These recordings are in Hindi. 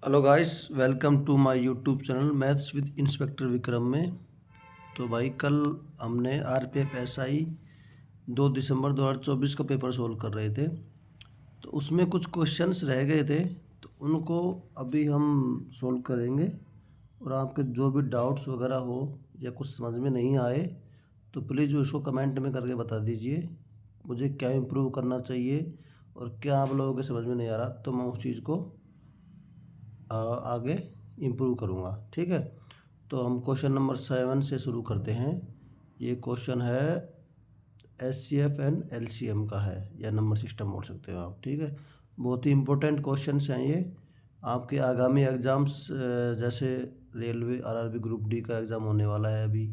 Hello guys, welcome to my YouTube channel maths with inspector Vikram में। तो भाई कल हमने आरपीएफ एसआई 2 दिसंबर 2024 का पेपर सोल्व कर रहे थे। तो उसमें कुछ क्वेश्चंस रह गए थे, तो उनको अभी हम सोल्व करेंगे। और आपके जो भी डाउट्स वगैरह हो या कुछ समझ में नहीं आए तो प्लीज़ उसको कमेंट में करके बता दीजिए मुझे क्या इम्प्रूव करना चाहिए, और क्या आप लोगों के समझ में नहीं आ रहा तो मैं उस चीज़ को आगे इम्प्रूव करूँगा। ठीक है, तो हम क्वेश्चन नंबर 7 से शुरू करते हैं। ये क्वेश्चन है एचसीएफ एंड एलसीएम का है, या नंबर सिस्टम बोल सकते हो आप। ठीक है, बहुत ही इम्पोर्टेंट क्वेश्चन हैं ये। आपके आगामी एग्ज़ाम्स जैसे रेलवे आरआरबी ग्रुप डी का एग्ज़ाम होने वाला है अभी,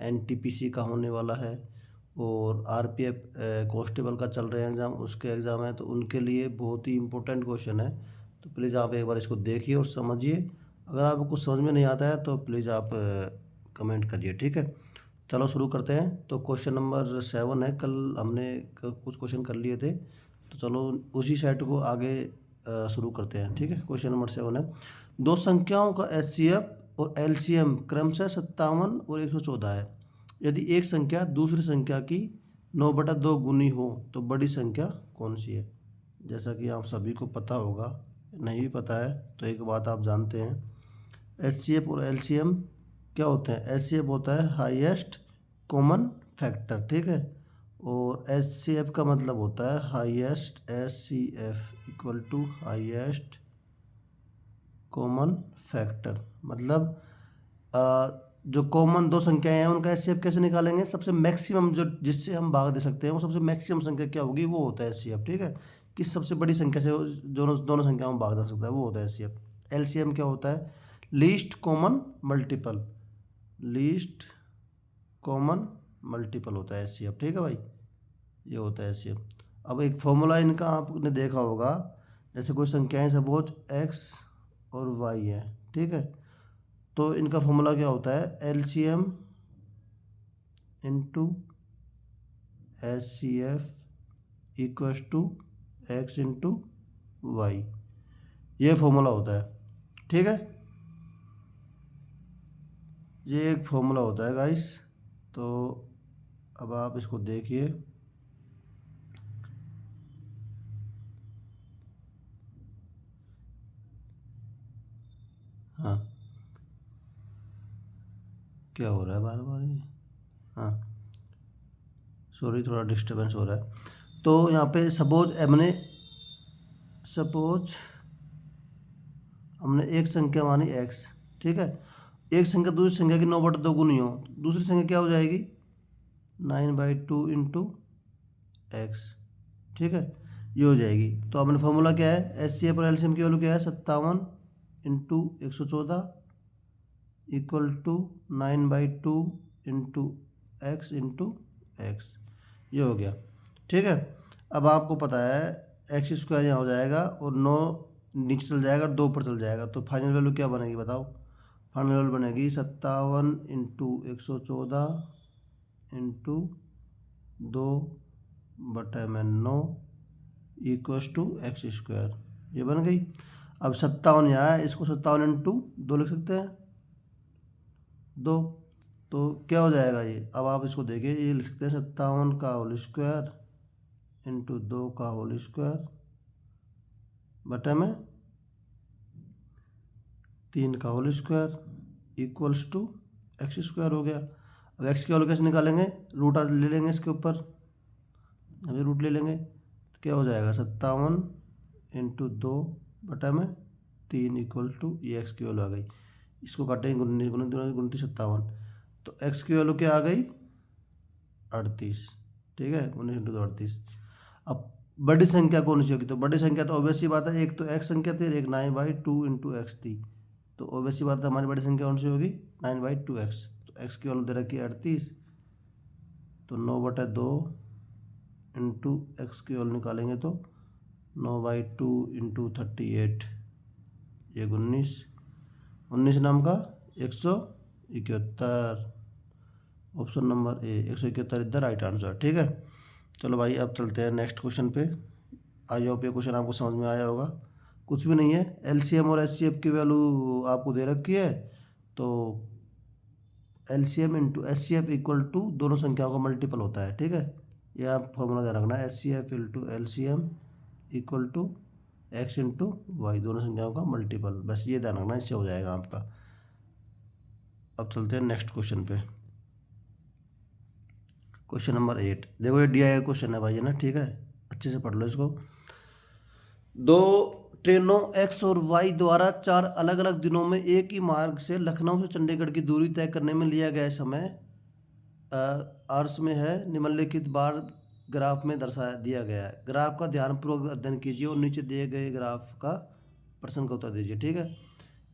एनटीपीसी का होने वाला है, और आरपीएफ कांस्टेबल का चल रहे हैं एग्ज़ाम, उसके एग्ज़ाम है। तो उनके लिए बहुत ही इम्पोर्टेंट क्वेश्चन है। तो प्लीज़ आप एक बार इसको देखिए और समझिए। अगर आपको कुछ समझ में नहीं आता है तो प्लीज़ आप कमेंट करिए। ठीक है, चलो शुरू करते हैं। तो क्वेश्चन नंबर 7 है, कल हमने कुछ क्वेश्चन कर लिए थे, तो चलो उसी सेट को आगे शुरू करते हैं। ठीक है, क्वेश्चन नंबर 7 है, दो संख्याओं का एचसीएफ और एलसीएम क्रमशः 57 और 114 है। यदि एक संख्या दूसरी संख्या की 9/2 गुनी हो तो बड़ी संख्या कौन सी है। जैसा कि आप सभी को पता होगा, नहीं भी पता है तो एक बात आप जानते हैं, एचसीएफ और एलसीएम क्या होते हैं। एचसीएफ होता है हाईएस्ट कॉमन फैक्टर। ठीक है, और एचसीएफ का मतलब होता है highest, HCF equal to highest common factor. मतलब जो कॉमन दो संख्याएं हैं उनका एचसीएफ कैसे निकालेंगे। सबसे मैक्सिमम जो जिससे हम भाग दे सकते हैं वो सबसे मैक्सिमम संख्या क्या होगी, वो होता है एचसीएफ। ठीक है, किस सबसे बड़ी संख्या से दोनों दोनों संख्याओं में भाग दे सकता है वो होता है एचसीएफ। एलसीएम क्या होता है, least common multiple. Least common multiple होता है एचसीएफ। ठीक है भाई, ये होता है एचसीएफ। अब एक फॉर्मूला इनका आपने देखा होगा, जैसे कोई संख्याएं सपोज एक्स और वाई है। ठीक है, तो इनका फॉर्मूला क्या होता है, LCM into HCF equals to X into Y, ये फॉर्मूला होता है। ठीक है, ये एक फॉर्मूला होता है गाइस। तो अब आप इसको देखिए, हाँ क्या हो रहा है बार बार ये, हाँ सॉरी थोड़ा डिस्टर्बेंस हो रहा है। तो यहाँ पे सपोज हमने एक संख्या मानी एक्स। ठीक है, एक संख्या दूसरी संख्या की 9/2 गुनी हो, दूसरी संख्या क्या हो जाएगी 9/2 इंटू एक्स। ठीक है, ये हो जाएगी। तो अपने फॉर्मूला क्या है, एच सी एफ और एलसीएम की वैल्यू क्या है 57 into 114 equal to 9/2 into X, ये हो गया। ठीक है, अब आपको पता है एक्स स्क्वायर यहाँ हो जाएगा और 9 नीचे चल जाएगा, 2 पर चल जाएगा, तो फाइनल वैल्यू क्या बनेगी बताओ। फाइनल वैल्यू बनेगी 57 into 114 into 2/9 equals to X square, ये बन गई। अब 57 यहाँ है, इसको 57 इंटू 2 लिख सकते हैं, 2। तो क्या हो जाएगा ये, अब आप इसको देखिए, ये लिख सकते हैं 57 का होल स्क्वायर इंटू 2 का होल स्क्वायर बटे में 3 का whole square equals to X square हो गया। अब एक्स की वैल्यू कैसे निकालेंगे, रूट ले लेंगे इसके ऊपर, अभी रूट ले लेंगे, तो क्या हो जाएगा 57 इंटू 2 बटा में 3 इक्वल टू, ये एक्स की वैल्यू आ गई। इसको काटेंगे 19 29 57, तो एक्स की वैल्यू क्या आ गई 38। ठीक है, 19 इंटू 38। अब बड़ी संख्या कौन सी होगी, तो बड़ी संख्या तो ऑब्वियस सी बात है, एक तो एक्स संख्या थी, एक 9/2 इंटू एक्स थी। तो ऑब्वियस सी बात है हमारी बड़ी संख्या कौन सी होगी 9/2 एक्स। तो एक्स की वैल्यू दे रखी है 38, तो 9/2 इंटू एक्स की वैल्यू निकालेंगे तो 9/2 इंटू 38, ये 19 नाम का 171, option number A 171 is the right answer. ठीक है, चलो भाई अब चलते हैं नेक्स्ट क्वेश्चन पे। आई होप ये क्वेश्चन आपको समझ में आया होगा। कुछ भी नहीं है। एलसीएम और एचसीएफ की वैल्यू आपको दे रखी है, तो LCM into HCF equal to दोनों संख्याओं का मल्टीपल होता है, ठीक है। ये आप फॉर्मूला ध्यान रखना है, HCF into LCM equal to X into Y, दोनों संख्याओं का मल्टीपल, बस ये ध्यान रखना, इससे हो जाएगा आपका। अब चलते हैं नेक्स्ट क्वेश्चन पे। क्वेश्चन नंबर 8, देखो ये DI क्वेश्चन है भाई, है ना, ठीक है, अच्छे से पढ़ लो इसको। दो ट्रेनों एक्स और वाई द्वारा 4 अलग अलग दिनों में एक ही मार्ग से लखनऊ से चंडीगढ़ की दूरी तय करने में लिया गया समय आर्स में है, निम्नलिखित बार ग्राफ में दर्शाया दिया गया है। ग्राफ का ध्यानपूर्वक अध्ययन कीजिए और नीचे दिए गए ग्राफ का प्रश्न का उत्तर दीजिए, ठीक है।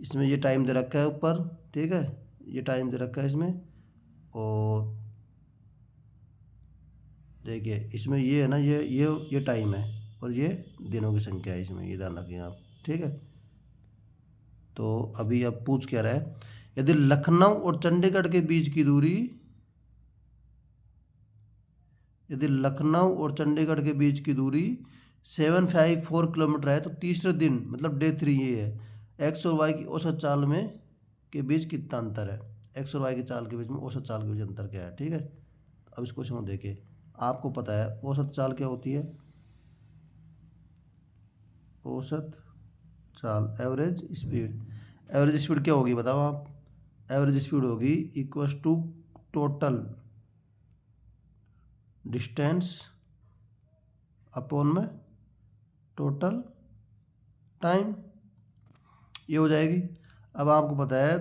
इसमें ये टाइम दे रखा है ऊपर, ठीक है, ये टाइम दे रखा है इसमें, और देखिए इसमें ये है ना, ये टाइम है और ये दिनों की संख्या है इसमें, ये ध्यान रखें आप, ठीक है। तो अभी अब पूछ क्या रहा है, यदि लखनऊ और चंडीगढ़ के बीच की दूरी, यदि लखनऊ और चंडीगढ़ के बीच की दूरी 754 किलोमीटर है, तो तीसरे दिन मतलब डे 3 ये है, एक्स और वाई की औसत चाल में के बीच कितना अंतर है, एक्स और वाई की चाल के बीच में औसत चाल के बीच अंतर क्या है, ठीक है। अब इस क्वेश्चन को देखिए, आपको पता है औसत चाल क्या होती है, औसत चाल एवरेज स्पीड, एवरेज स्पीड क्या होगी बताओ आप, एवरेज स्पीड होगी equals to total distance upon में टोटल टाइम, ये हो जाएगी। अब आपको पता है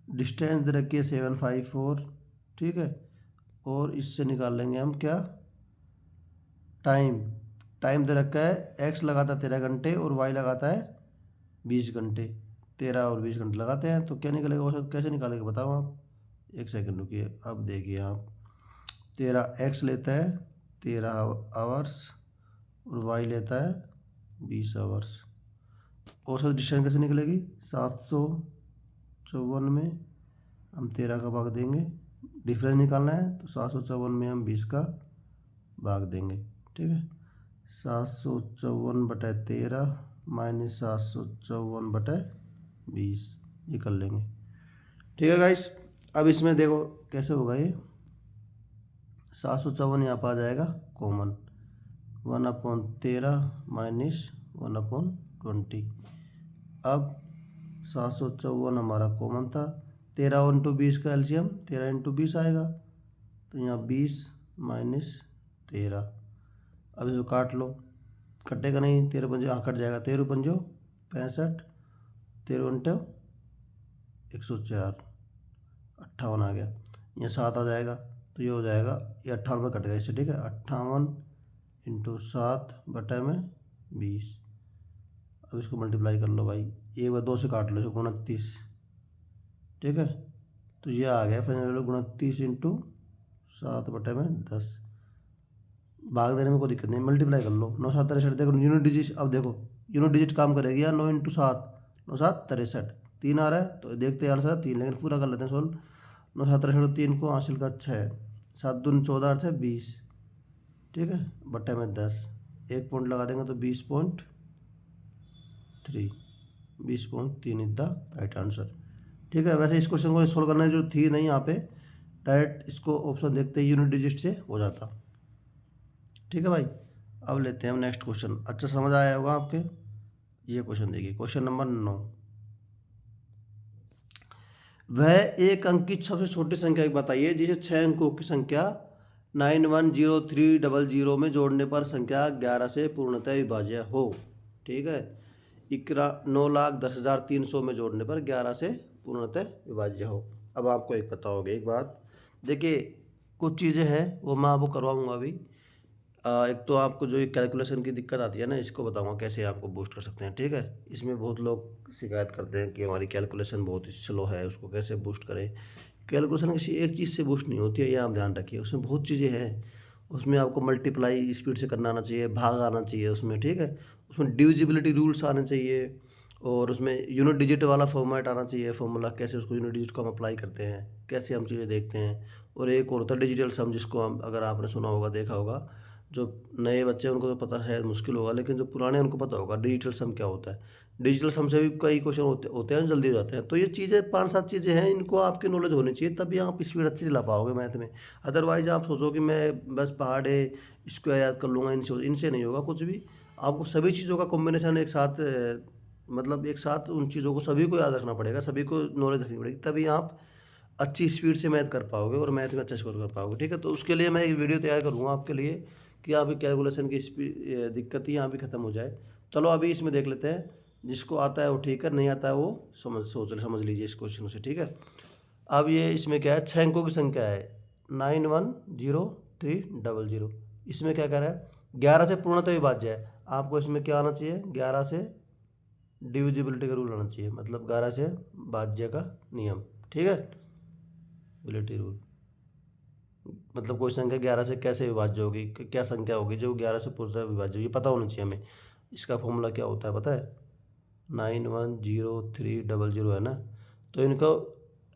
डिस्टेंस दे रखी है 754, ठीक है, और इससे निकाल लेंगे हम क्या, टाइम, टाइम दे रखा है एक्स लगाता है 13 घंटे और वाई लगाता है 20 घंटे, 13 और 20 घंटे लगाते हैं, तो क्या निकलेगा औसत, कैसे निकालेगा बताओ आप, एक सेकंड रुकिए। अब देखिए आप, 13 एक्स लेता है 13 आवर्स और वाई लेता है 20 आवर्स, औसत डिस्टेंस कैसे निकलेगी, 754 में हम 13 का भाग देंगे, डिफरेंस निकालना है तो 754 में हम 20 का भाग देंगे, ठीक है। 754/13 माइनस 754/20, ये कर लेंगे, ठीक है गाइस। अब इसमें देखो कैसे होगा ये, 754 यहाँ पर आ जाएगा कॉमन, 1/13 माइनस 1/20। अब 754 हमारा कॉमन था, 13 इंटू 20 का एलसीएम 13 इंटू 20 आएगा, तो यहाँ 20 माइनस 13, अब इसको काट लो, कटेगा नहीं, 13 पंजो यहाँ कट जाएगा, 13 पंजो 65, 13 इंटू 104 58 आ गया, यहाँ 7 आ जाएगा, तो ये हो जाएगा, ये 58 में कट गया इससे, ठीक है, 58 इंटू 7/20। अब इसको मल्टीप्लाई कर लो भाई, ये 2 से काट लो, इसको 29, ठीक है, तो ये आ गया फाइनल वैल्यू 29 इंटू 7/10, भाग देने में कोई दिक्कत नहीं, मल्टीप्लाई कर लो, 9 7 63, देखो यूनिट डिजिट, अब देखो यूनिट डिजिट काम करेगी यार, 9 इंटू 7 9 7 63, 3 आ रहा है, तो देखते हैं आंसर 3, लेकिन पूरा कर लेते हैं सोल्व, 9 7 63, 3 को हासिल का 6, 7 दूनी 14 8 से 20, ठीक है, बट्टे में 10, 1 पॉइंट लगा देंगे तो 20.3, 20.3 इज द राइट आंसर, ठीक है। वैसे इस क्वेश्चन को सोल्व करने की जरूरत थी नहीं, यहाँ पे डायरेक्ट इसको ऑप्शन देखते ही यूनिट डिजिट से हो जाता, ठीक है भाई। अब लेते हैं हम नेक्स्ट क्वेश्चन, अच्छा समझ आया होगा आपके, ये क्वेश्चन देखिए, क्वेश्चन नंबर 9, वह एक अंक की सबसे छोटी संख्या बताइए जिसे 6 अंकों की संख्या 9103000 में जोड़ने पर संख्या 11 से पूर्णतः विभाज्य हो, ठीक है, 9,10,300 में जोड़ने पर 11 से पूर्णतः विभाज्य हो। अब आपको एक पता होगा एक बात, देखिए कुछ चीज़ें हैं वो मैं आपको करवाऊँगा अभी, एक तो आपको जो ये कैलकुलेशन की दिक्कत आती है ना, इसको बताऊंगा कैसे आपको बूस्ट कर सकते हैं, ठीक है। इसमें बहुत लोग शिकायत करते हैं कि हमारी कैलकुलेशन बहुत ही स्लो है, उसको कैसे बूस्ट करें। कैलकुलेशन किसी एक चीज़ से बूस्ट नहीं होती है, ये आप ध्यान रखिए, उसमें बहुत चीज़ें हैं, उसमें आपको मल्टीप्लाई स्पीड से करना आना चाहिए, भाग आना चाहिए उसमें, ठीक है, उसमें डिविजिबिलिटी रूल्स आने चाहिए, और उसमें यूनिट डिजिट वाला फॉर्मेट आना चाहिए, फॉर्मूला कैसे उसको यूनिट डिजिट को हम अप्लाई करते हैं, कैसे हम चीज़ें देखते हैं। और एक और होता है डिजिटल सम, जिसको हम, अगर आपने सुना होगा देखा होगा, जो नए बच्चे हैं उनको तो पता है मुश्किल होगा, लेकिन जो पुराने हैं उनको पता होगा डिजिटल सम क्या होता है। डिजिटल सम से भी कई क्वेश्चन होते होते हैं, जल्दी हो जाते हैं। तो ये चीज़ें 5-7 चीज़ें हैं, इनको आपकी नॉलेज होनी चाहिए, तभी आप स्पीड अच्छी चला पाओगे मैथ में। अदरवाइज़ आप सोचो कि मैं बस पहाड़ है इसको याद कर लूँगा, इनसे नहीं होगा कुछ भी। आपको सभी चीज़ों का कॉम्बिनेशन एक साथ मतलब एक साथ उन चीज़ों को सभी को याद रखना पड़ेगा, सभी को नॉलेज रखनी पड़ेगी, तभी आप अच्छी स्पीड से मैथ कर पाओगे और मैथ में अच्छा स्कोर कर पाओगे। ठीक है, तो उसके लिए मैं एक वीडियो तैयार करूँगा आपके लिए कि आप कैलकुलेशन की दिक्कत ही यहाँ भी ख़त्म हो जाए। चलो अभी इसमें देख लेते हैं, जिसको आता है वो ठीक है, नहीं आता है वो समझ लीजिए इस क्वेश्चन से। ठीक है, अब ये इसमें क्या है, 6 अंकों की संख्या है 910300। इसमें क्या कह रहा है, 11 से पूर्णतः विभाज्य है। आपको इसमें क्या आना चाहिए, 11 से डिविजिबिलिटी का रूल आना चाहिए, मतलब 11 से भाज्य का नियम। ठीक है, बिलिटी रूल, मतलब कोई संख्या 11 से कैसे विभाज्य होगी, क्या संख्या होगी जो 11 से पूर्णतः विभाज्य होगी, ये पता होना चाहिए हमें। इसका फॉर्मूला क्या होता है पता है, 910300 है ना। तो इनको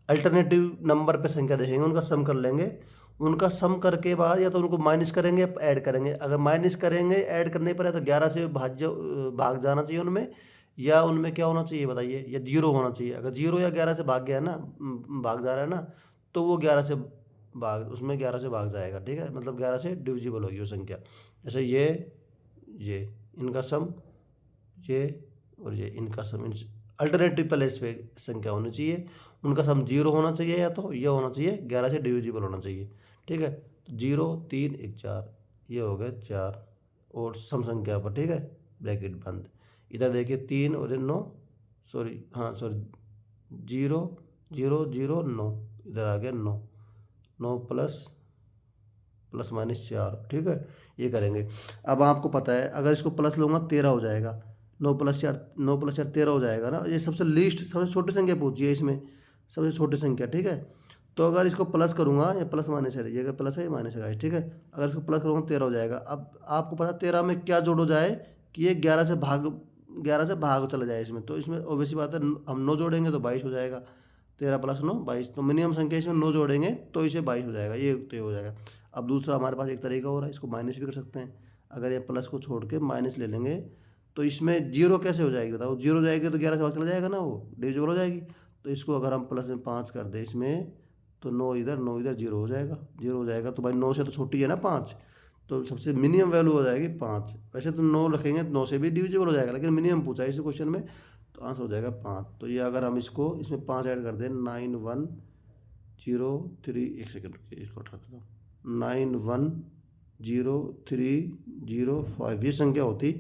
अल्टरनेटिव नंबर पे संख्या देखेंगे, उनका सम कर लेंगे। उनका सम करके बाद या तो उनको माइनस करेंगे या ऐड करेंगे। अगर माइनस करेंगे ऐड करने पर है तो 11 से भाग जाना चाहिए उनमें, या उनमें क्या होना चाहिए बताइए, या जीरो होना चाहिए। अगर जीरो या 11 से भाग गया है ना, भाग जा रहा है ना, तो वो 11 से उसमें 11 से भाग जाएगा। ठीक है, मतलब 11 से डिविजिबल होगी वो संख्या। जैसे ये इनका सम, ये और ये इनका सम, अल्टरनेटिव प्लेस पे संख्या होनी चाहिए। उनका सम जीरो होना चाहिए, या तो ये होना चाहिए 11 से डिविजिबल होना चाहिए। ठीक है, तो 0 3 1 4, ये हो गया 4 और सम संख्या पर। ठीक है, ब्रैकेट बंद। इधर देखिए 3 और 9, सॉरी हाँ सॉरी 0 0 0 9, इधर आ गया 9 9 प्लस माइनस 4। ठीक है, ये करेंगे। अब आपको पता है अगर इसको प्लस लूँगा 13 हो जाएगा, 9 + 4 13 हो जाएगा ना। ये सबसे लीस्ट सबसे छोटी संख्या पूछी है इसमें, सबसे छोटी संख्या। ठीक है, तो अगर इसको प्लस करूँगा, या प्लस माइनस है, ये प्लस है माइनस है। ठीक है, अगर इसको प्लस करूँगा 13 हो जाएगा। अब आपको पता है 13 में क्या जोड़ो जाए कि ये 11 से भाग चला जाए इसमें, तो इसमें ऑब्वियसली बात है हम 9 जोड़ेंगे तो 22 हो जाएगा। 13 + 9 22, तो मिनिमम संख्या इसमें 9 जोड़ेंगे तो इसे 22 हो जाएगा, ये तो हो जाएगा। अब दूसरा हमारे पास एक तरीका और है, इसको माइनस भी कर सकते हैं। अगर ये प्लस को छोड़ के माइनस ले लेंगे तो इसमें जीरो कैसे हो जाएगी बताओ, जीरो जाएगी तो 11 से भाग चला जाएगा ना, वो डिविजिबल हो जाएगी। तो इसको अगर हम प्लस में 5 कर दें इसमें, तो 9 इधर 0 हो जाएगा, 0 हो जाएगा। तो भाई 9 से तो छोटी है ना 5, तो सबसे मिनिमम वैल्यू हो जाएगी 5। वैसे तो 9 रखेंगे 9 से भी डिविजिबल हो जाएगा, लेकिन मिनिमम पूछा है इस क्वेश्चन में, तो आंसर हो जाएगा 5। तो ये अगर हम इसको इसमें 5 ऐड कर दें, 9103, एक सेकेंड रुकिए इसको उठा देता हूँ, 910305 ये संख्या होती,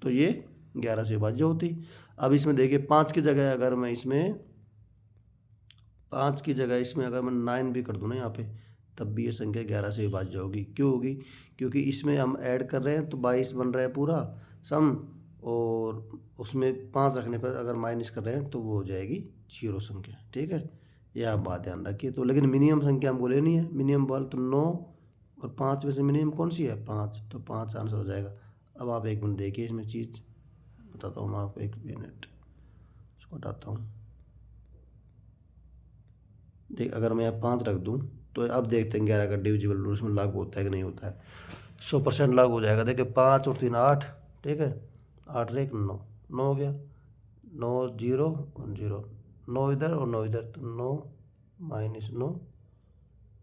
तो ये 11 से विभाज्य होती। अब इसमें देखिए 5 की जगह अगर मैं इसमें 5 की जगह इसमें अगर मैं 9 भी कर दूँ ना यहाँ पे, तब भी ये संख्या 11 से विभाज्य होगी। क्यों होगी, क्योंकि इसमें हम ऐड कर रहे हैं तो 22 बन रहा है पूरा सम, और उसमें 5 रखने पर अगर माइनस कर रहे हैं तो वो हो जाएगी 0 संख्या। ठीक है, यह आप बात ध्यान रखिए। तो लेकिन मिनिमम संख्या हमको लेनी है, मिनिमम बोल तो 9 और 5 में से मिनिमम कौन सी है 5, तो 5 आंसर हो जाएगा। अब आप एक मिनट देखिए, इसमें चीज़ बताता हूँ मैं आपको, एक मिनट इसको हटाता हूँ। देख अगर मैं यहाँ 5 रख दूँ तो अब देखते हैं 11 का डिविजिबल रूल इसमें लागू होता है कि नहीं होता है। 100% लागू हो जाएगा। देखिए 5 और 3 8, ठीक है, 8 और 1 9, 9 हो गया, 9 0 और 0, 9 इधर और 9 इधर, तो 9 माइनस 9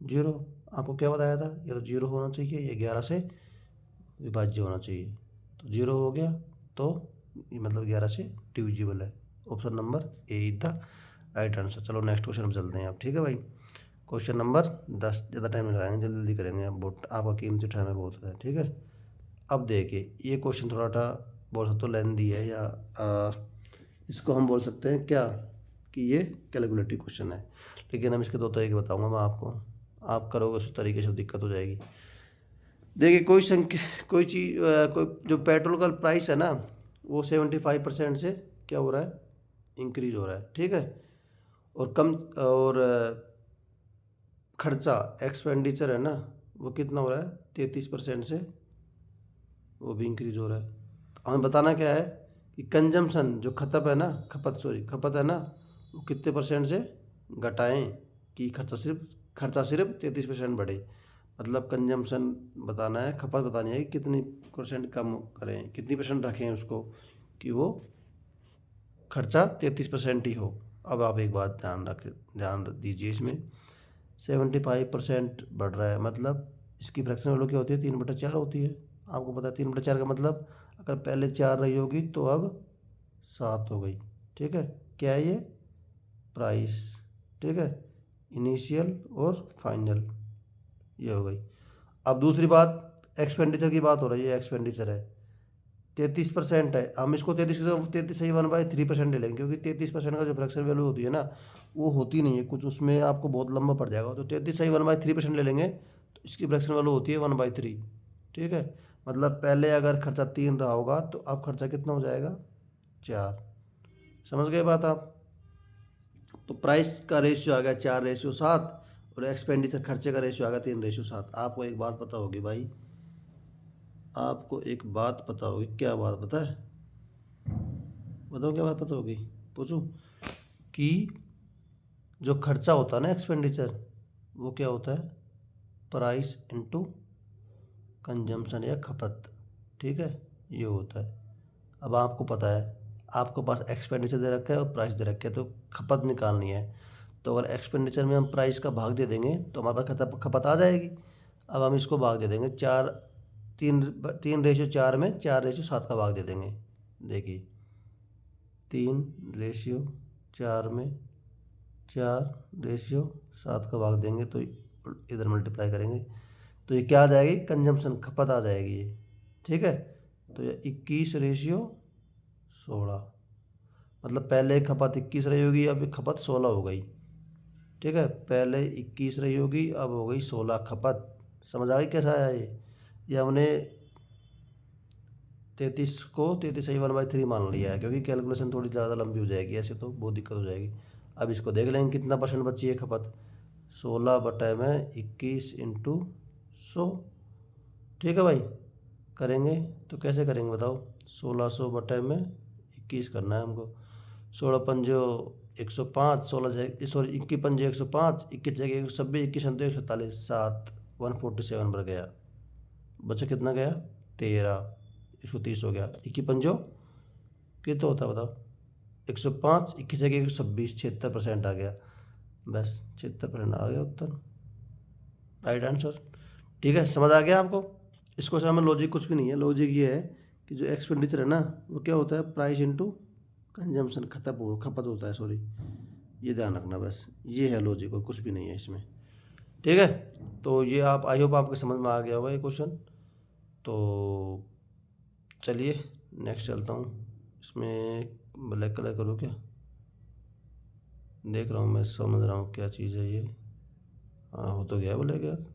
0। आपको क्या बताया था, ये तो 0 होना चाहिए, ये 11 से विभाज्य होना चाहिए, तो 0 हो गया, तो ये मतलब 11 से डिविजिबल है। Option number A is the right answer. चलो नेक्स्ट क्वेश्चन में चलते हैं आप। ठीक है भाई, क्वेश्चन नंबर 10, ज़्यादा टाइम नहीं लगाएंगे, जल्दी जल्दी करेंगे। आप बहुत आपका कीमती टाइम है बहुत है। ठीक है, अब देखिए ये क्वेश्चन थोड़ा सा बोल सकते हो लेंदी है, या इसको हम बोल सकते हैं क्या कि ये कैलकुलेटिव क्वेश्चन है, लेकिन हम इसके दो तरीके बताऊंगा मैं आपको, आप करोगे उस तरीके से दिक्कत हो जाएगी। देखिए कोई संख्या, कोई चीज़, कोई जो पेट्रोल का प्राइस है ना, वो 75% से क्या हो रहा है, इंक्रीज हो रहा है। ठीक है, और कम और खर्चा एक्सपेंडिचर है ना, वो कितना हो रहा है 33% से, वो भी इंक्रीज हो रहा है। तो हमें बताना क्या है कि कंजम्पशन जो खपत है ना, वो कितने % से घटाएं कि खर्चा सिर्फ 33% बढ़े। मतलब कंजम्पशन बताना है, खपत बतानी है कि कितनी परसेंट कम करें, कितनी परसेंट रखें उसको कि वो खर्चा 33% ही हो। अब आप एक बात ध्यान दीजिए, इसमें 75% बढ़ रहा है, मतलब इसकी फ्रैक्शन वैल्यू क्या होती है, 3/4 होती है। आपको पता है 3/4 का मतलब अगर पहले 4 रही होगी तो अब 7 हो गई। ठीक है, क्या है ये, प्राइस। ठीक है, इनिशियल और फाइनल, ये हो गई। अब दूसरी बात, एक्सपेंडिचर की बात हो रही है, एक्सपेंडिचर है 33% है, हम इसको 33 से ही 1/3% ले लेंगे, क्योंकि 33% का जो फ्रैक्शन वैल्यू होती है ना, वो होती नहीं है कुछ, उसमें आपको बहुत लंबा पड़ जाएगा। तो 33 से ही 1/3% ले लेंगे तो इसकी फ्रैक्शन वैल्यू होती है 1/3। ठीक है, मतलब पहले अगर खर्चा 3 रहा होगा तो अब खर्चा कितना हो जाएगा, 4। समझ गए बात आप। तो प्राइस का रेशियो आ गया 4/7 और एक्सपेंडिचर खर्चे का रेशियो आ गया 3/7। आपको एक बात पता होगी भाई, आपको एक बात पता होगी, क्या बात पता है, बताओ क्या बात पता होगी, पूछूं। कि जो खर्चा होता है ना, एक्सपेंडिचर, वो क्या होता है, प्राइस इनटू कंजम्पशन या खपत। ठीक है, ये होता है। अब आपको पता है, आपके पास एक्सपेंडिचर दे रखा है और प्राइस दे रखा है, तो खपत निकालनी है। तो अगर एक्सपेंडिचर में हम प्राइस का भाग दे देंगे तो हमारे पास खपत आ जाएगी। अब हम इसको भाग दे देंगे 4, 3/4 में 4/7 का भाग दे देंगे। देखिए 3/4 में 4/7 का भाग देंगे तो इधर मल्टीप्लाई करेंगे तो ये क्या आ जाएगी, कंजम्पशन, खपत आ जाएगी ये। ठीक है, तो ये 21/16, मतलब पहले खपत 21 रही होगी, अब खपत 16 हो गई। ठीक है, पहले 21 रही होगी, अब हो गई 16 खपत। समझ आ गई कैसा आया ये हमने 33 को 33 सही 1/3 मान लिया है, क्योंकि कैलकुलेशन थोड़ी ज़्यादा लंबी हो जाएगी, ऐसे तो बहुत दिक्कत हो जाएगी। अब इसको देख लेंगे कितना परसेंट बची है खपत, 16/21 × 100। ठीक है भाई, करेंगे तो कैसे करेंगे बताओ, 1600/21 करना है हमको। 16×5 105, 16 21×5 105, 21×126, 21×2 147, 7 147 बढ़ गया, बचा कितना गया, 13, 130 हो गया। 21×5 कितना होता है बताओ, 105, 21×126, 76% आ गया। बस 76% आ गया उत्तर, राइट आंसर। ठीक है, समझ आ गया आपको। इसको समझ में लॉजिक कुछ भी नहीं है, लॉजिक ये है कि जो एक्सपेंडिचर है ना, वो क्या होता है, प्राइस इनटू कंजम्पशन, खपत होता है, सॉरी, ये ध्यान रखना, बस ये है लॉजिक और कुछ भी नहीं है इसमें। ठीक है, तो ये आप, आई होप आपके समझ में आ गया होगा ये क्वेश्चन। तो चलिए नेक्स्ट चलता हूँ। इसमें ब्लैक कलर करूँ क्या, देख रहा हूँ मैं, समझ रहा हूँ क्या चीज़ है ये। हाँ, हो तो गया ब्लैक यार।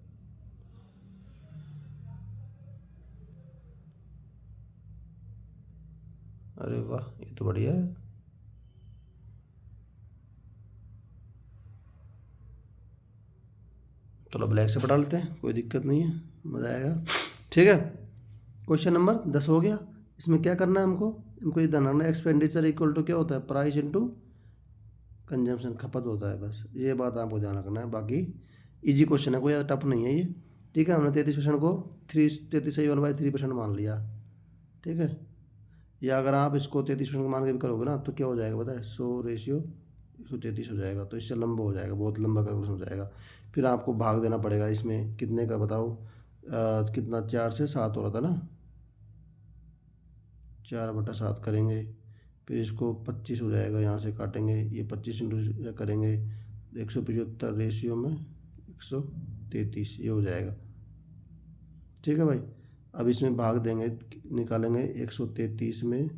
अरे वाह, ये तो बढ़िया है। चलो ब्लैक से पढ़ा लेते हैं, कोई दिक्कत नहीं है, मज़ा आएगा। ठीक है, क्वेश्चन नंबर 10 हो गया। इसमें क्या करना है हमको, हमको ये ध्यान रखना है, एक्सपेंडिचर इक्वल टू क्या होता है, प्राइस इनटू कंजम्पशन, खपत होता है। बस ये बात आपको ध्यान रखना है, बाकी इजी क्वेश्चन है, कोई ज़्यादा टफ नहीं है ये। ठीक है, हमने 33% को 33 1/3% मान लिया। ठीक है, या अगर आप इसको 33% मान के भी करोगे ना तो क्या हो जाएगा पता है, 100/133 हो जाएगा, तो इससे लंबा हो जाएगा, बहुत लंबा कैलकुलेशन हो जाएगा। फिर आपको भाग देना पड़ेगा इसमें, कितने का बताओ, कितना, 4 से 7 हो रहा था ना, 4/7 करेंगे, फिर इसको 25 हो जाएगा, यहाँ से काटेंगे, ये 25 इंटू करेंगे, 175 रेशियो में 133 ये हो जाएगा। ठीक है भाई, अब इसमें भाग देंगे, निकालेंगे 133 में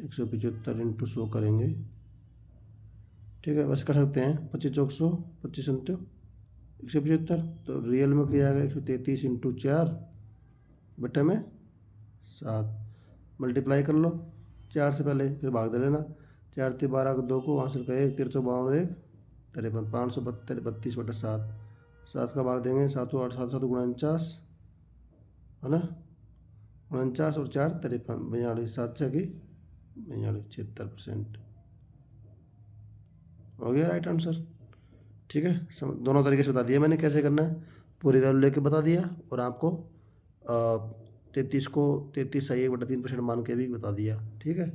175 इंटू 100 करेंगे। ठीक है, बस कर सकते हैं, 25×100, 25×175, तो रियल में क्या आएगा, 133 इंटू 4/7, मल्टीप्लाई कर लो 4 से पहले, फिर भाग दे लेना, 4×3 = 12, 2 को हासिल करें, 1, 352, 53, 572, 32/7, 7 का भाग देंगे, 7 8 7 7 49 है ना, 49 और 4 53, 42, 7 6 की 42, 76% हो गया राइट आंसर। ठीक है, दोनों तरीके से बता दिया मैंने कैसे करना है, पूरी वैल्यू लेके बता दिया, और आपको 33 को 33 सही 1/3% मान के भी बता दिया। ठीक है,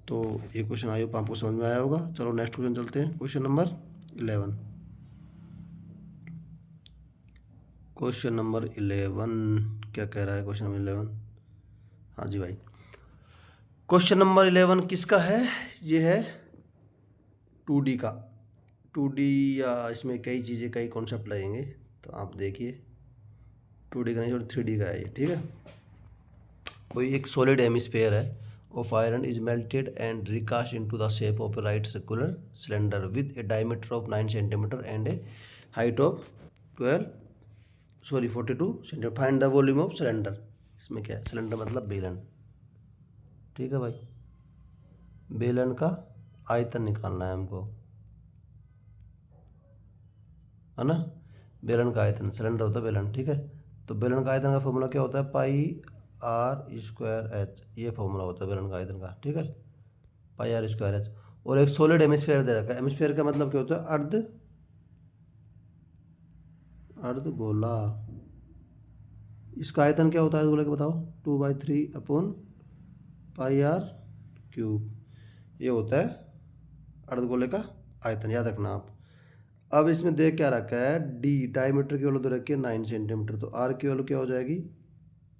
तो ये क्वेश्चन आई होप आपको समझ में आया होगा। चलो नेक्स्ट क्वेश्चन चलते हैं, क्वेश्चन नंबर 11। क्वेश्चन नंबर 11 क्या कह रहा है? क्वेश्चन नंबर 11, हाँ जी भाई, क्वेश्चन नंबर 11 किसका है? ये है 2D का। 2D या इसमें कई चीज़ें, कई कॉन्सेप्ट लगेंगे, तो आप देखिए 2D का नहीं और 3D का है ये। ठीक है, कोई एक सॉलिड हेमिस्फीयर है of iron is melted and recast into the shape of a right circular cylinder with a diameter of 9 centimeter and a height of 42 centimeter. Find the volume of cylinder. इसमें क्या है? सिलेंडर मतलब बेलन। ठीक है भाई, बेलन का आयतन निकालना है हमको, है ना। बेलन का आयतन, सिलेंडर होता है बेलन। ठीक है, तो बेलन का आयतन का फॉर्मूला क्या होता है? पाई आर स्क्वायर एच, ये फॉर्मूला होता है बेलन का आयतन का। ठीक है, पाई आर स्क्वायर एच। और एक सॉलिड हेमिस्फीयर दे रखा है। हेमिस्फीयर का मतलब क्या होता है? अर्धगोला। इसका आयतन क्या होता है बोले के बताओ? 2/3/पाई आर क्यूब, ये होता है अर्धगोले का आयतन, याद रखना आप। अब इसमें देख क्या रखा है? डी डायमीटर की वैल्यू दे रखी है 9 सेंटीमीटर, तो आर की वैल्यू क्या हो जाएगी?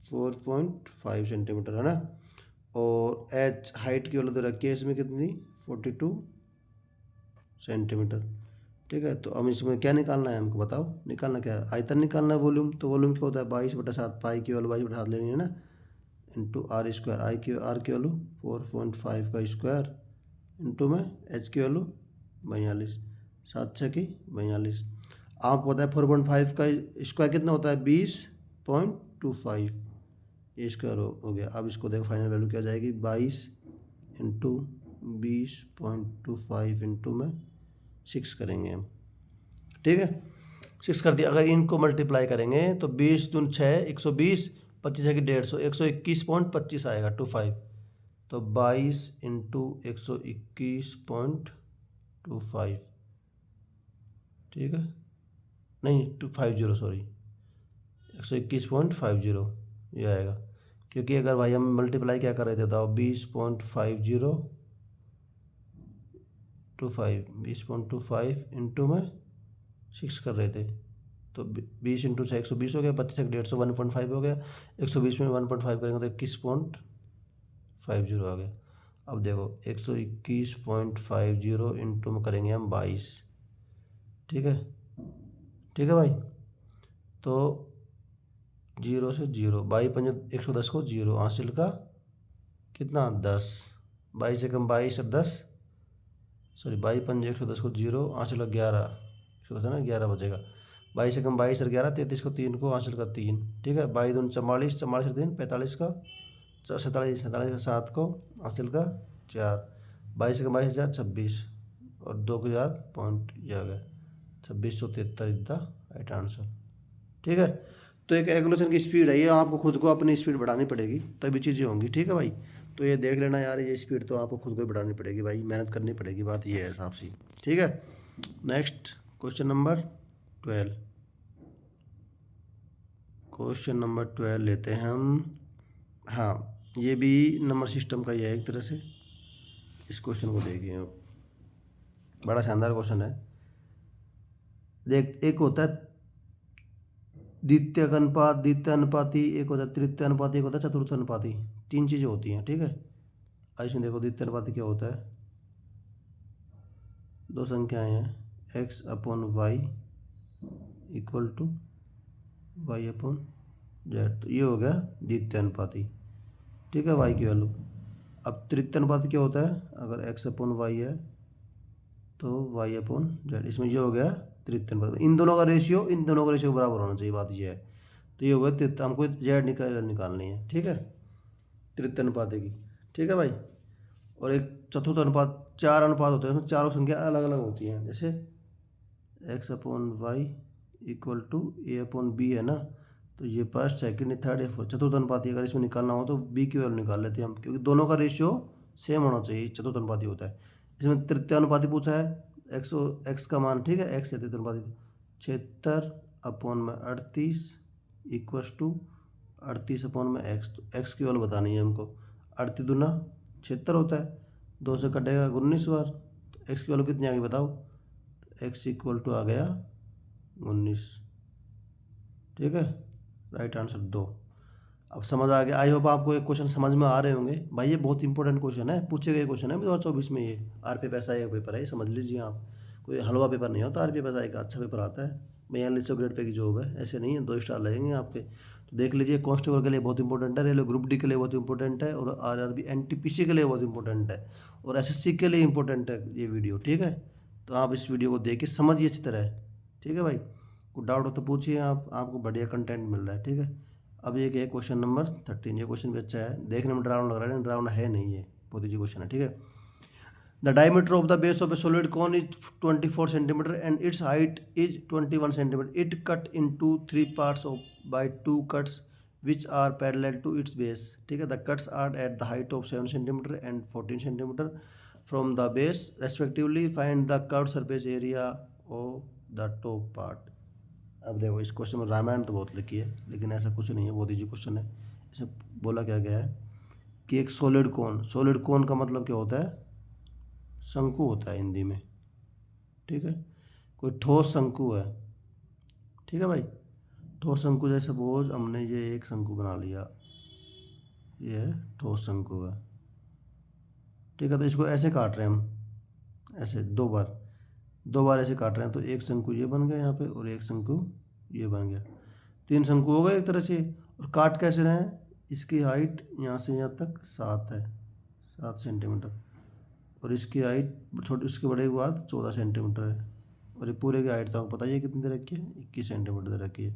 4.5 सेंटीमीटर, है ना। और एच हाइट की वैल्यू दे रखी है इसमें कितनी? 42 सेंटीमीटर। ठीक है, तो अब इसमें क्या निकालना है हमको? बताओ, निकालना क्या है? आयतन निकालना है, वॉल्यूम। तो वॉल्यूम क्या होता है? 22/7, पाई की वैल्यू 22/7 लेनी है ना, इंटू आर स्क्वायर। आर की वैल्यू 4.5 का स्क्वायर, इंटू में एच की वैल्यू 42, 7×6=42। आपको पता है 4.5 का स्क्वायर कितना होता है? 20.25, ये स्क्वायर हो गया। अब इसको देखो फाइनल वैल्यू क्या जाएगी? 22 इंटू 20.25 इंटू में 6 करेंगे हम। ठीक है, 6 कर दिया। अगर इनको मल्टीप्लाई करेंगे तो 20 दूनी 6, 120, 25 है कि 150, 121.25 आएगा, 25। तो 22 इंटू 121.25, ठीक है, नहीं 250, सॉरी 121.50 ये आएगा। क्योंकि अगर भाई हम मल्टीप्लाई क्या कर रहे थे? बताओ, 20.50 इंटू में 6 कर रहे थे, तो 20 इंटू 6 120 हो गया, 25 150 1.5 हो गया, 120 में 1.5 करेंगे तो 21.50 आ गया। अब देखो 121.50 इंटू में करेंगे हम 22। ठीक है, ठीक है भाई, तो 0 से 0, 22×5 110 को 0, हासिल का कितना? 10। 22 से कम 22 और 10, सॉरी 22×5 110 को 0, हासिल का 11, 110 है ना, 11 बचेगा। 22 से कम 22 और 11, 33 को 3 को, हासिल का 3। ठीक है, 22 दूनी 44, 44 और 3 45 का, 47, 47 का 7 को, हासिल का 4। 22 से कम 22 26, और 2 के 4 पॉइंट, ये आ गया 2673 इज द राइट आंसर। ठीक है, तो एक कैलकुलेशन की स्पीड है ये, आपको खुद को अपनी स्पीड बढ़ानी पड़ेगी तभी चीज़ें होंगी। ठीक है भाई, तो ये देख लेना यार, ये स्पीड तो आपको खुद को बढ़ानी पड़ेगी भाई, मेहनत करनी पड़ेगी, बात ये है हिसाब से। ठीक है, next question number 12। Question number 12 लेते हैं हम। हाँ, ये भी नंबर सिस्टम का ही है एक तरह से। इस क्वेश्चन को देखिए आप, बड़ा शानदार क्वेश्चन है। देख, एक होता है द्वितीय अनुपाती, एक होता है तृतीय अनुपाती, एक होता है चतुर्थ अनुपाती। 3 चीज़ें होती हैं। ठीक है, अब इसमें देखो द्वितीय अनुपाती क्या होता है? 2 संख्याएं हैं, x/y इक्वल टू y/z, तो ये हो गया द्वितीय अनुपाती। ठीक है, y की वैल्यू। अब तृतीय अनुपाती क्या होता है? अगर x/y है तो y/z, इसमें ये हो गया तृतीय अनुपात। इन दोनों का रेशियो बराबर होना चाहिए, बात ये है। तो ये हो गया तृतीय, हमको z निकालनी है। ठीक है, तृतीय अनुपात की। ठीक है भाई, और एक चतुर्थ अनुपात, 4 अनुपात होते हैं, उसमें चारों संख्या अलग अलग होती हैं। जैसे x/y इक्वल टू a/b है ना, तो ये फर्स्ट, सेकंड, थर्ड या फोर्थ चतुर्थ अनुपाती। अगर इसमें निकालना हो तो b की वैल्यू निकाल लेते हैं हम, क्योंकि दोनों का रेशियो सेम होना चाहिए, चतुर्थ अनुपाती होता है। इसमें तृतीय अनुपाती पूछा है, x का मान, ठीक है, x है तृतीय अनुपाती, 76 अपॉन में 38 इक्वस टू 38 अपॉन में एक्स। तो एक्स की वैल्यू बतानी है हमको। 38 दूना 76 होता है, 2 से कटेगा 19 बार। तो एक्स की वैल्यू कितनी आ गई बताओ। एक्स इक्वल टू आ गया 19। ठीक है, राइट आंसर 2। अब समझ आ गया। आई होप आपको एक क्वेश्चन समझ में आ रहे होंगे भाई। ये बहुत इंपॉर्टेंट क्वेश्चन है, पूछे गए क्वेश्चन है 2024 में। ये RPFSI का पेपर है, ये समझ लीजिए आप। कोई हलवा पेपर नहीं होता, RPFSI का अच्छा पेपर आता है। 4200 ग्रेड पे की जॉब है, ऐसे नहीं है 2 स्टार लगेंगे आपके। तो देख लीजिए, कांस्टेबल के लिए बहुत इंपॉर्टेंट है, रेलवे ग्रुप डी के लिए बहुत इंपॉर्टेंट है, और RRB NTPC के लिए बहुत इंपॉर्टेंट है, और SSC के लिए इंपॉर्टेंट है ये वीडियो। ठीक है, तो आप इस वीडियो को देख के समझिए अच्छी तरह। ठीक है भाई, कोई डाउट हो तो पूछिए आप, आपको बढ़िया कंटेंट मिल रहा है। ठीक है, अब ये क्या है, क्वेश्चन नंबर 13। ये क्वेश्चन भी अच्छा है, देखने में डरावना लग रहा है, लेकिन डरावना है नहीं, ये बहुत ईजी क्वेश्चन है। ठीक है, the diameter of the base of a solid cone is 24 centimetre and its height is 21 centimetre. It cut into 3 parts of by 2 cuts which are parallel to its base। ठीक है, the cuts are at the height of 7 centimeter and 14 centimeter from the base respectively। find the curved surface area of the top part। अब देखो, इस क्वेश्चन में रामायण तो बहुत लिखी है, लेकिन ऐसा कुछ नहीं है, बहुत ईजी क्वेश्चन है। इसे बोला क्या गया है कि एक सॉलिड कोन का मतलब क्या होता है, शंकु होता है हिंदी में। ठीक है, कोई ठोस शंकु है। ठीक है भाई, ठोस शंकु, जैसे सपोज हमने ये एक शंकु बना लिया, ये ठोस शंकु है। ठीक है, तो इसको ऐसे काट रहे हैं हम, ऐसे 2 बार ऐसे काट रहे हैं। तो एक शंकु ये बन गया यहाँ पे, और एक शंकु ये बन गया, 3 शंकु हो गए एक तरह से। और काट कैसे रहे हैं, इसकी हाइट यहाँ से यहाँ तक 7 है, 7 सेंटीमीटर, और इसकी हाइट छोटी, इसके बड़े के बाद 14 सेंटीमीटर है। और ये पूरे की हाइट तो आपको पता ही है कितनी दे रखी है, 21 सेंटीमीटर दे रखी है।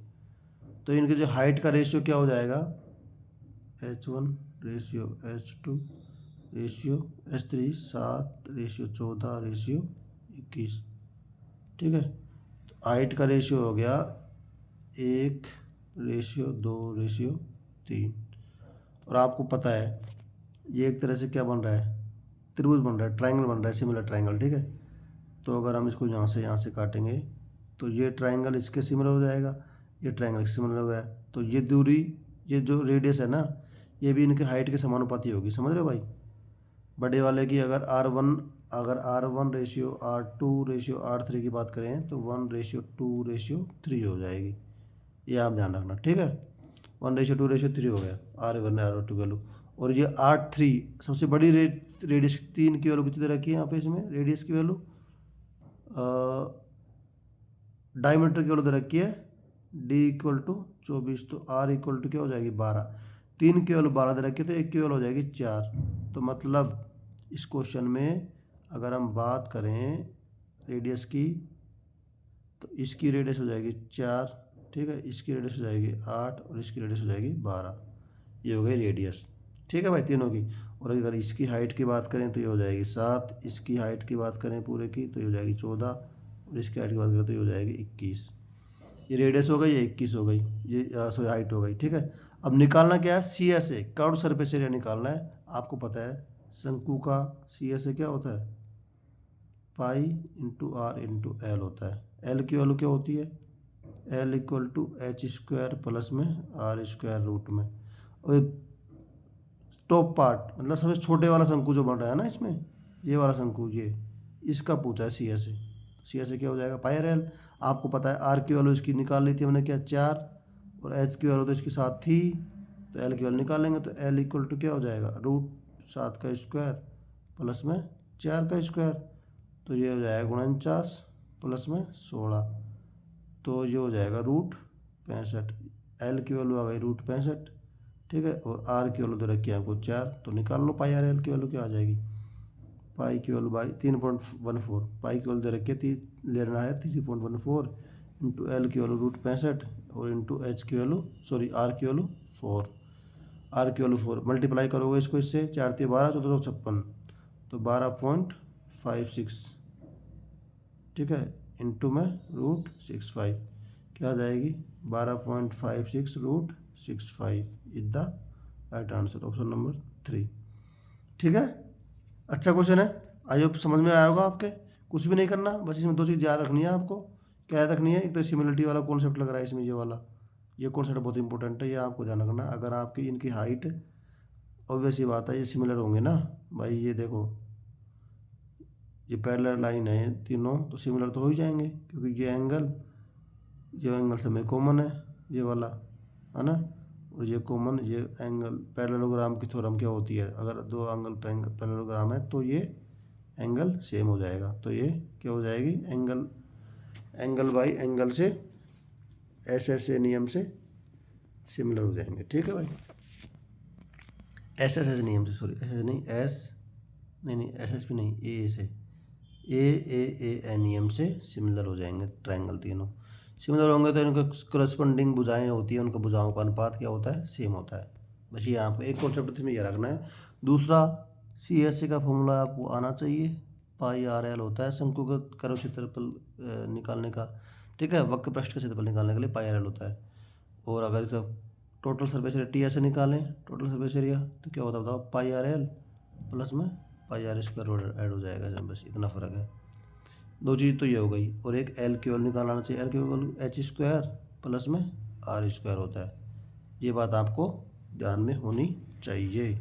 तो इनके जो हाइट का रेशियो क्या हो जाएगा, H1 ratio H2 ratio H3, 7 ratio 14 ratio 21। ठीक है, तो हाइट का रेशियो हो गया 1 रेशियो 2 रेशियो 3। और आपको पता है ये एक तरह से क्या बन रहा है, त्रिभुज बन रहा है, ट्रायंगल बन रहा है, सिमिलर ट्रायंगल। ठीक है, तो अगर हम इसको यहाँ से काटेंगे तो ये ट्रायंगल इसके सिमिलर हो जाएगा, ये ट्रायंगल सिमिलर हो गया। तो ये दूरी, ये जो रेडियस है ना, ये भी इनके हाइट के समानुपाती होगी। समझ रहे हो भाई, बड़े वाले की अगर R1 ratio R2 ratio R3 की बात करें तो 1 रेशियो 2 रेशियो 3 हो जाएगी। ये आप ध्यान रखना। ठीक है, 1 रेशियो 2 रेशियो 3 हो गया R1 R2 वैल्यू। और ये R3 सबसे बड़ी रेडियस 3 की वैल्यू कितनी रखी है यहाँ पे, इसमें रेडियस की वैल्यू डायमीटर की वैल्यू दे रखी है D इक्वल टू 24। तो R इक्वल टू क्या हो जाएगी 12। 3 की वैल्यू 12 दे रखी है, तो 1 की वैल्यू हो जाएगी 4। तो मतलब इस क्वेश्चन में अगर हम बात करें रेडियस की, तो इसकी रेडियस हो जाएगी 4। ठीक है, इसकी रेडियस हो जाएगी 8, और इसकी रेडियस हो जाएगी 12। ये हो गई रेडियस। ठीक है भाई, तीनों की। और अगर इसकी हाइट की बात करें तो ये हो जाएगी 7, इसकी हाइट की बात करें पूरे की तो ये हो जाएगी 14, और इसकी हाइट की बात करें तो ये हो जाएगी 21। ये रेडियस हो गई, ये 21 हो गई, ये सॉरी हाइट हो गई। ठीक है, अब निकालना क्या है, CSA कर्व्ड सरफेस एरिया निकालना है। आपको पता है शंकु का CSA क्या होता है, pi into R into L होता है। एल की वैल्यू क्या होती है, L equal to H² plus में R² रूट में। और टॉप पार्ट मतलब सबसे छोटे वाला शंकु जो बन रहा है ना इसमें, ये वाला शंकु, ये इसका पूछा है CSA। CSA क्या हो जाएगा, पाई R L। आपको पता है R की वैल्यू इसकी निकाल ली थी हमने क्या 4, और H की वैल्यू तो इसके साथ थी, तो L की वैल्यू निकालेंगे तो L इक्वल टू क्या हो जाएगा, रूट 7 का स्क्वायर प्लस में 4 का स्क्वायर। तो ये हो जाएगा 49 प्लस में 16, तो ये हो जाएगा रूट 65। L की वैल्यू आ गई रूट 65। ठीक है, और R की वैल्यू दे रखी है आपको 4, तो निकाल लो पाई R L की वैल्यू क्या आ जाएगी, पाई की वैल्यू बाई 3.14। पाई की वैल्यू दे रखी है, लेना है 3.14 इंटू L की वैल्यू रूट 65, और इंटू H की वैल्यू सॉरी R की वैल्यू 4। R की वैल्यू 4 मल्टीप्लाई करोगे इसको इससे, 4 3 12 14 56, तो 12.56। ठीक है, इंटू में रूट 65 क्या आ जाएगी, 12.56 root 65 is the right answer, option number 3। ठीक है, अच्छा क्वेश्चन है, आई होप समझ में आया होगा आपके। कुछ भी नहीं करना, बस इसमें 2 चीज़ याद रखनी है आपको, क्या याद रखनी है, एक तो सिमिलरिटी वाला कॉन्सेप्ट लग रहा है इसमें, ये कॉन्सेप्ट बहुत इंपॉर्टेंट है, ये आपको ध्यान रखना। अगर आपकी इनकी हाइट, ऑब्वियस ही बात है ये सिमिलर होंगे ना भाई, ये देखो ये पैरेलल लाइन है तीनों, तो सिमिलर तो हो ही जाएंगे, क्योंकि ये एंगल से में कॉमन है, ये वाला है ना, और ये कॉमन, ये एंगल पैरेललोग्राम की थ्योरम क्या होती है, अगर दो एंगल पैरेललोग्राम है तो ये एंगल सेम हो जाएगा, तो ये क्या हो जाएगी, एंगल बाई एंगल से ऐसे नियम से सिमिलर हो जाएंगे। ठीक है भाई, एस नियम से, सॉरी एस नहीं, एस भी नहीं, ए से ए नियम से सिमिलर हो जाएंगे ट्रायंगल तीनों। सिमिलर होंगे तो इनका करस्पॉन्डिंग भुजाएं होती है, उनका भुजाओं का अनुपात क्या होता है, सेम होता है। बस ये आपको एक कॉन्सेप्ट इसमें ये रखना है। दूसरा, CSC का फॉर्मूला आपको आना चाहिए, पाई आर एल होता है शंकुगत कर्व क्षेत्रफल निकालने का, ठीक है, वक्र पृष्ठ का क्षेत्रफल निकालने के लिए पाई आर एल होता है। और अगर इसका टोटल सरफेस एरिया टी ऐसे निकालें, टोटल सरफेस एरिया, तो क्या होता है बताओ, पाई आर एल प्लस में पाई आर स्क्वायर ऐड हो जाएगा इसमें, बस इतना फ़र्क है। दो चीज़ तो ये हो गई, और एक एल की वैल्यू निकालना चाहिए, एल की वैल्यू एच स्क्वायर प्लस में आर स्क्वायर होता है, ये बात आपको ध्यान में होनी चाहिए।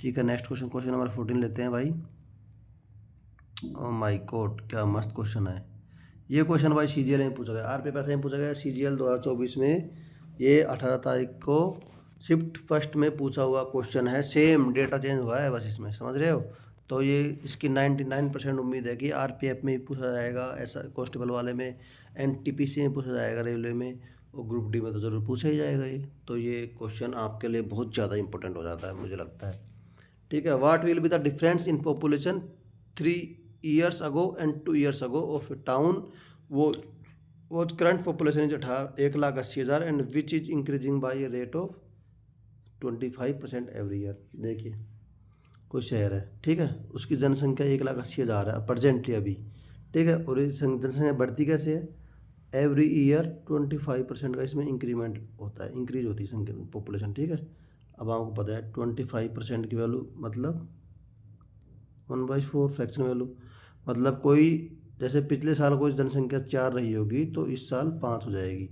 ठीक है, नेक्स्ट क्वेश्चन नंबर 14 लेते हैं भाई। ओ माय गॉड, क्या मस्त क्वेश्चन है ये क्वेश्चन भाई, CGL में पूछा गया, RP पैसा में पूछा गया, CGL 2024 में, ये 18 तारीख को शिफ्ट फर्स्ट में पूछा हुआ क्वेश्चन है, सेम डेटा चेंज हुआ है बस इसमें, समझ रहे हो। तो ये इसकी 99% उम्मीद है कि RPF में पूछा जाएगा, ऐसा कॉन्स्टेबल वाले में, NTPC में पूछा जाएगा, रेलवे में, और ग्रुप डी में तो ज़रूर पूछा ही जाएगा ये। तो ये क्वेश्चन आपके लिए बहुत ज़्यादा इंपॉर्टेंट हो जाता है मुझे लगता है। ठीक है, what will be the difference in population 3 years ago and 2 years ago of a town whose current population is 1,80,000 and which is increasing by a rate of 25% every year। देखिए कोई शहर है, ठीक है, उसकी जनसंख्या 1,80,000 है प्रजेंटली अभी, ठीक है, और ये जनसंख्या बढ़ती कैसे है, एवरी ईयर 25% का इसमें इंक्रीमेंट होता है, इंक्रीज होती है संख्या पॉपुलेशन। ठीक है, अब आपको पता है 25% की वैल्यू मतलब 1/4 फ्रैक्शन वैल्यू, मतलब कोई जैसे पिछले साल कोई जनसंख्या 4 रही होगी तो इस साल 5 हो जाएगी,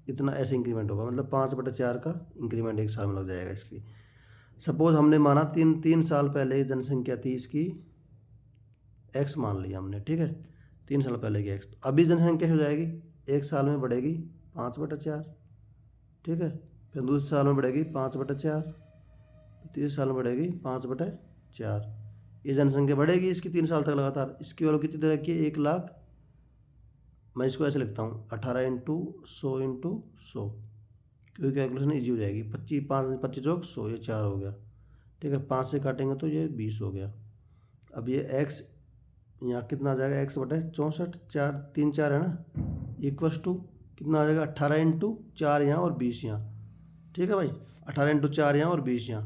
इतना ऐसे इंक्रीमेंट होगा, मतलब 5/4 का इंक्रीमेंट एक साल में लग जाएगा इसकी। सपोज हमने माना 3 साल पहले जनसंख्या थी इसकी x मान लिया हमने, ठीक है, 3 साल पहले की x, तो अभी जनसंख्या हो जाएगी एक साल में बढ़ेगी 5/4, ठीक है, फिर दूसरे साल में बढ़ेगी 5/4, तीसरे साल में बढ़ेगी 5/4, ये जनसंख्या बढ़ेगी इसकी 3 साल तक लगातार। इसकी वैल्यू कितनी तरह की है, 1,00,000, मैं इसको ऐसे लिखता हूँ 18 × 100 × 100, क्योंकि कैलकुलेशन ईजी हो जाएगी। 25 चौक 100, ये 4 हो गया, ठीक है, 5 से काटेंगे तो ये 20 हो गया। अब ये x यहाँ कितना आ जाएगा, x/64, 4 3 4 है ना, इक्वल्स टू कितना आ जाएगा, 18 × 4 यहाँ और 20 यहाँ, ठीक है भाई, 18 × 4 यहाँ और 20 यहाँ।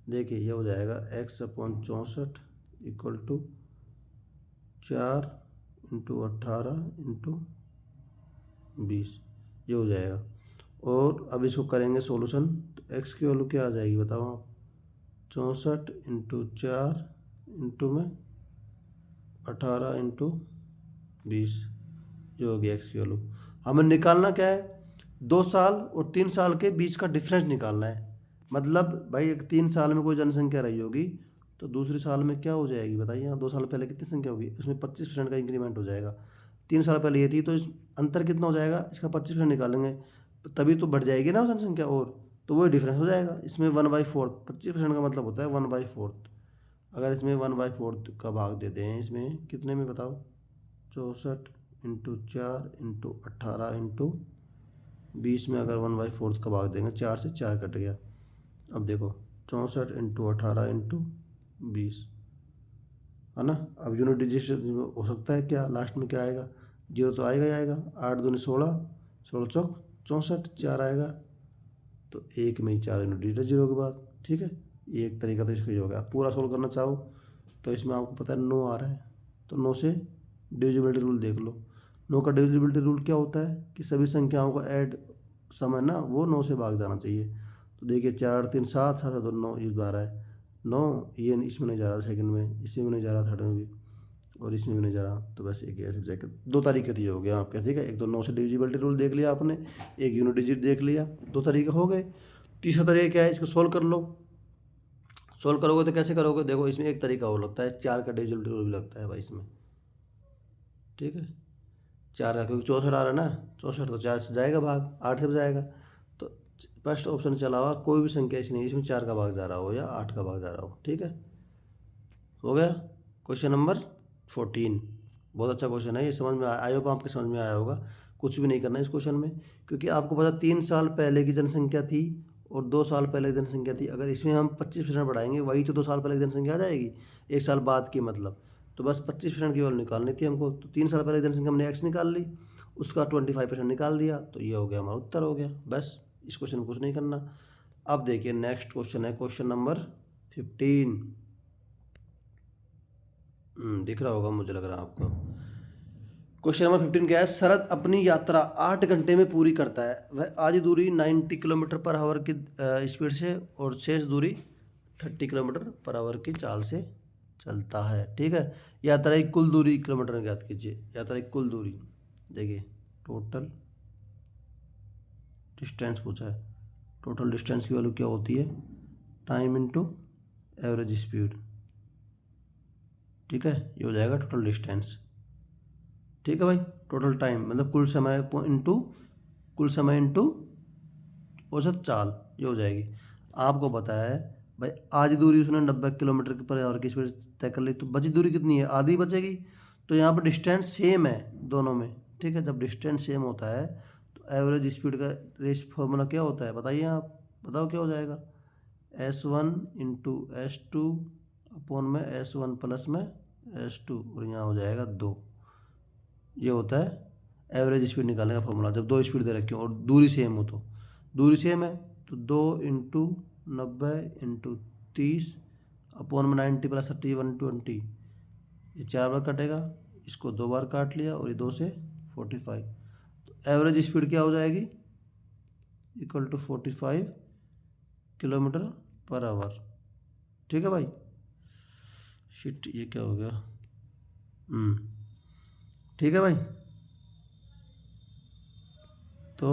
देखिए ये हो जाएगा x/64 इक्वल टू 4 × 18 × 20, ये हो जाएगा। और अब इसको करेंगे सॉल्यूशन, तो x की वैल्यू क्या आ जाएगी बताओ आप, 64 × 4 इंटू में 18 × 20, ये हो गया x की वैल्यू। हमें निकालना क्या है, 2 साल और 3 साल के बीच का डिफरेंस निकालना है। मतलब भाई 3 साल में कोई जनसंख्या रही होगी तो दूसरे साल में क्या हो जाएगी बताइए, यहाँ 2 साल पहले कितनी संख्या होगी, इसमें 25% का इंक्रीमेंट हो जाएगा। 3 साल पहले ये थी तो इस अंतर कितना हो जाएगा, इसका 25% निकालेंगे तभी तो बढ़ जाएगी ना जनसंख्या, और तो वही डिफरेंस हो जाएगा। इसमें 1/4, 25% का मतलब होता है 1/4। अगर इसमें 1/4 का भाग देते हैं, इसमें कितने में बताओ, 64 × 4 × 18 × 20 में अगर 1/4 का भाग देंगे, 4 से 4 कट गया। अब देखो 64 × 18 × 20 है ना। अब यूनिट डिजिट हो सकता है क्या, लास्ट में क्या आएगा, 0 तो आएगा ही आएगा, 8 दूनी 16, 16 चौक 64, 4 आएगा, तो 1 में ही 4 यूनिट डिजिट 0 के बाद, ठीक है। ये एक तरीका तो इसका ही हो गया। पूरा सोल्व करना चाहो तो इसमें आपको पता है 9 आ रहा है, तो 9 से डिविजिबिलिटी रूल देख लो। 9 का डिविजिबिलिटी रूल क्या होता है कि सभी संख्याओं का ऐड सम है ना, वो 9 से भाग जाना चाहिए। तो देखिए 4 3 7 7 2 9, इस बार है 9, ये इसमें नहीं जा रहा सेकंड में, इसी में नहीं जा रहा थर्ड में भी, और इसमें भी नहीं जा रहा, तो बस एक ही ऐसे जाएगा। दो तरीके दिए हो गए आपके, ठीक है। एक तो 9 से डिविजिबिलिटी रूल देख लिया आपने, एक यूनिट डिजिट देख लिया, दो तरीके हो गए। तीसरा तरीका क्या है, इसको सोल्व कर लो। सोल्व करोगे तो कैसे करोगे, देखो इसमें एक तरीका और लगता है, 4 का डिविजिबिलिटी रूल भी लगता है भाई इसमें, ठीक है। 4 का, क्योंकि 64 आ रहा है ना, 64 तो 4 से जाएगा भाग, 8 से भी जाएगा। तो फर्स्ट ऑप्शन के अलावा कोई भी संख्या ऐसी नहीं इसमें 4 का भाग जा रहा हो या 8 का भाग जा रहा हो, ठीक है। हो गया क्वेश्चन नंबर 14। बहुत अच्छा क्वेश्चन है ये, समझ में आई होप आपके समझ में आया होगा। कुछ भी नहीं करना इस क्वेश्चन में, क्योंकि आपको पता 3 साल पहले की जनसंख्या थी और 2 साल पहले की जनसंख्या थी। अगर इसमें हम 25% बढ़ाएंगे, वही तो 2 साल पहले की जनसंख्या आ जाएगी, 1 साल बाद की मतलब। तो बस 25% की वैल्यू निकालनी थी हमको, तो 3 साल पहले की जनसंख्या हमने एक्स निकाल ली, उसका 25% निकाल दिया, तो ये हो गया हमारा उत्तर हो गया। बस इस क्वेश्चन में कुछ नहीं करना। अब देखिए नेक्स्ट क्वेश्चन है क्वेश्चन नंबर 15। दिख रहा होगा मुझे लग रहा है आपको। क्वेश्चन नंबर 15 क्या है, शरद अपनी यात्रा 8 घंटे में पूरी करता है। वह आधी दूरी 90 किलोमीटर पर आवर की स्पीड से और शेष दूरी 30 किलोमीटर पर आवर की चाल से चलता है, ठीक है। यात्रा की कुल दूरी किलोमीटर में ज्ञात कीजिए। यात्रा की कुल दूरी, देखिए टोटल डिस्टेंस पूछा है। टोटल डिस्टेंस की वैल्यू क्या होती है, टाइम इनटू एवरेज स्पीड, ठीक है। ये हो जाएगा टोटल डिस्टेंस, ठीक है भाई। टोटल टाइम मतलब कुल समय इंटू औसत चाल, ये हो जाएगी। आपको पता है भाई, आधी दूरी उसने 90 किलोमीटर पर आवर की स्पीड तय कर ली, तो बची दूरी कितनी है, आधी बचेगी। तो यहाँ पर डिस्टेंस सेम है दोनों में, ठीक है। जब डिस्टेंस सेम होता है तो एवरेज स्पीड का रेस फॉर्मूला क्या होता है, बताइए आप, बताओ क्या हो जाएगा। S1 इंटू S2 अपॉन में S1 प्लस में S2, और यहाँ हो जाएगा 2। ये होता है एवरेज स्पीड निकालने का फॉर्मूला, जब दो स्पीड दे रखी हो और दूरी सेम हो। तो दूरी सेम है तो 2 इंटू 90 इंटू 30 अपॉन में 90 प्लस 30 120, ये 4 बार कटेगा, इसको 2 बार काट लिया और ये 2 से 45। तो एवरेज स्पीड क्या हो जाएगी, equal to 45 kilometre per hour, ठीक है भाई। शिट, ये क्या हो गया, ठीक है भाई। तो